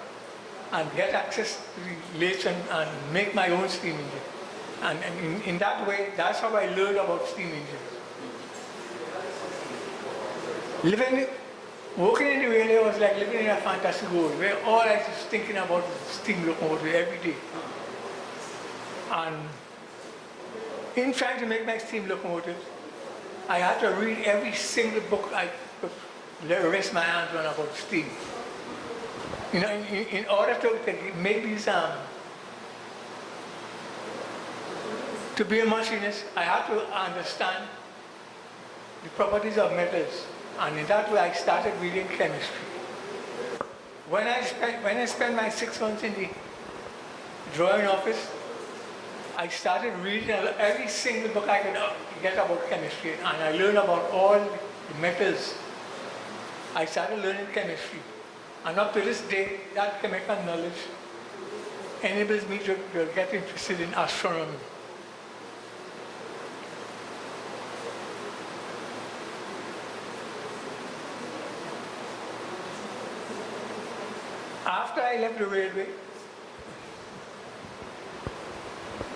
and get access to the lathes and make my own steam engine. And in that way, that's how I learned about steam engines. Working in the railway was like living in a fantasy world where all I was thinking about was steam locomotive every day. And in trying to make my steam locomotives, I had to read every single book I could rest my hands on about steam. You know, in order to make these, to be a machinist, I had to understand the properties of metals. And in that way, I started reading chemistry. When I spent my 6 months in the drawing office, I started reading every single book I could get about chemistry, and I learned about all the metals. I started learning chemistry, and up to this day, that chemical knowledge enables me to get interested in astronomy. After I left the railway,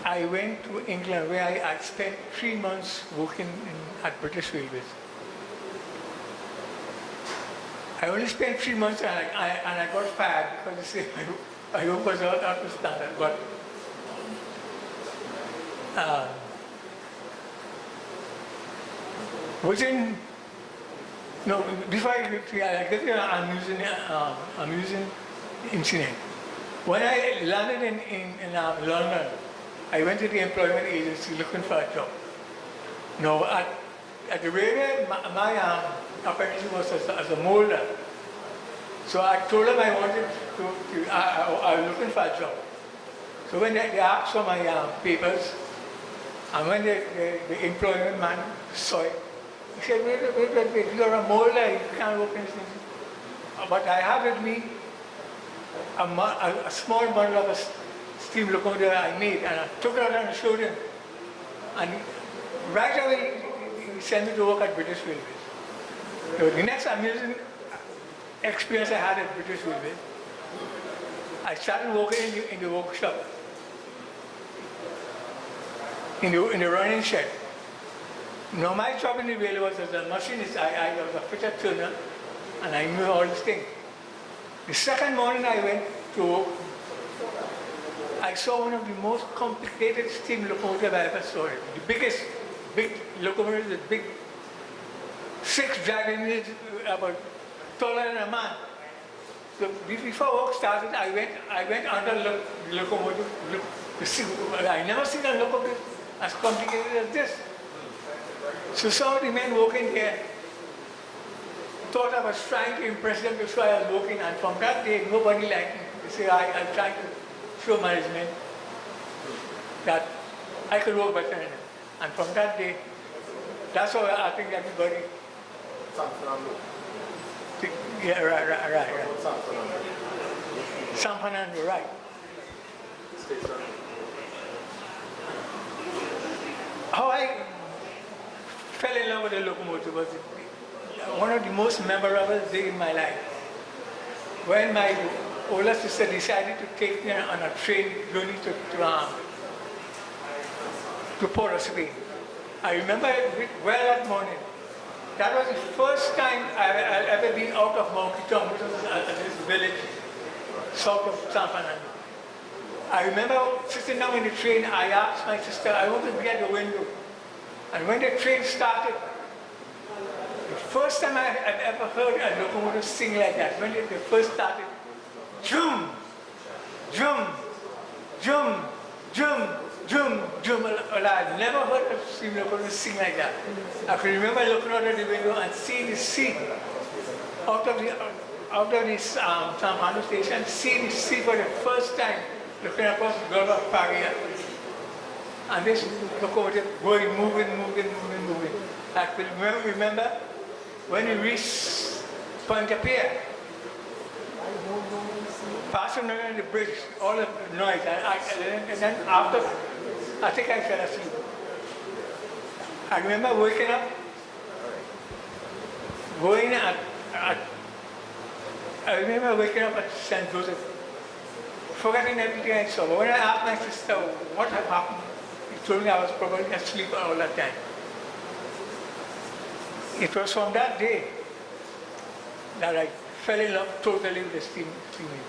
I went to England where I spent 3 months working at British Railways. I only spent 3 months and I got fired because they say my work was not up to standard. But before I get to an amusing incident. When I landed in London, I went to the employment agency looking for a job. Now, at the railway, my apprenticeship was as a molder. So I told them I wanted I was looking for a job. So when they asked for my papers, and when the employment man saw it, he said, wait, you're a molder, you can't work in this thing. But I had with me a small bundle of a steam locomotive I made, and I took it out and showed him. And right away, he sent me to work at British Railways. So the next amusing experience I had at British Railways, I started working in the workshop, in the running shed. Now my job in the railway was as a machinist. I was a fitter turner, and I knew all these things. The second morning I went to work, I saw one of the most complicated steam locomotives I ever saw. The biggest, big locomotive with big 6 driving units, about taller than a man. So before work started, I went under the locomotive to see. I never seen a locomotive as complicated as this. So some of the men working there thought I was trying to impress them before I was working, and from that day, nobody liked me. They say I'm trying to show management that I could work better than them. And from that day, that's how I think everybody. Yeah, right. San Fernando, right. How I fell in love with the locomotive was one of the most memorable days in my life. When my older sister decided to take me on a train journey to Port of Spain. I remember it well that morning. That was the first time I've ever been out of Mauquiton, which was this village south of San Fernando. I remember sitting down in the train, I asked my sister, I want to be at the window. And when the train started, the first time I've ever heard a locomotive sing like that, when they first started, Jum, Jum, Jum, Jum, Jum, Jum. I've never heard a steam locomotive sing like that. I can remember looking out of the window and seeing the sea out of the San Fernando station, seeing the sea for the first time, looking across the Gulf of Paria. And this locomotive going, moving. I could remember when we reached Pointe-à-Pied, passing under the bridge, all the noise, and then after, I think I fell asleep. I remember waking up, I remember waking up at St. Joseph, forgetting everything I saw. But when I asked my sister what had happened, she told me I was probably asleep all that time. It was from that day that I fell in love totally with the steam engine.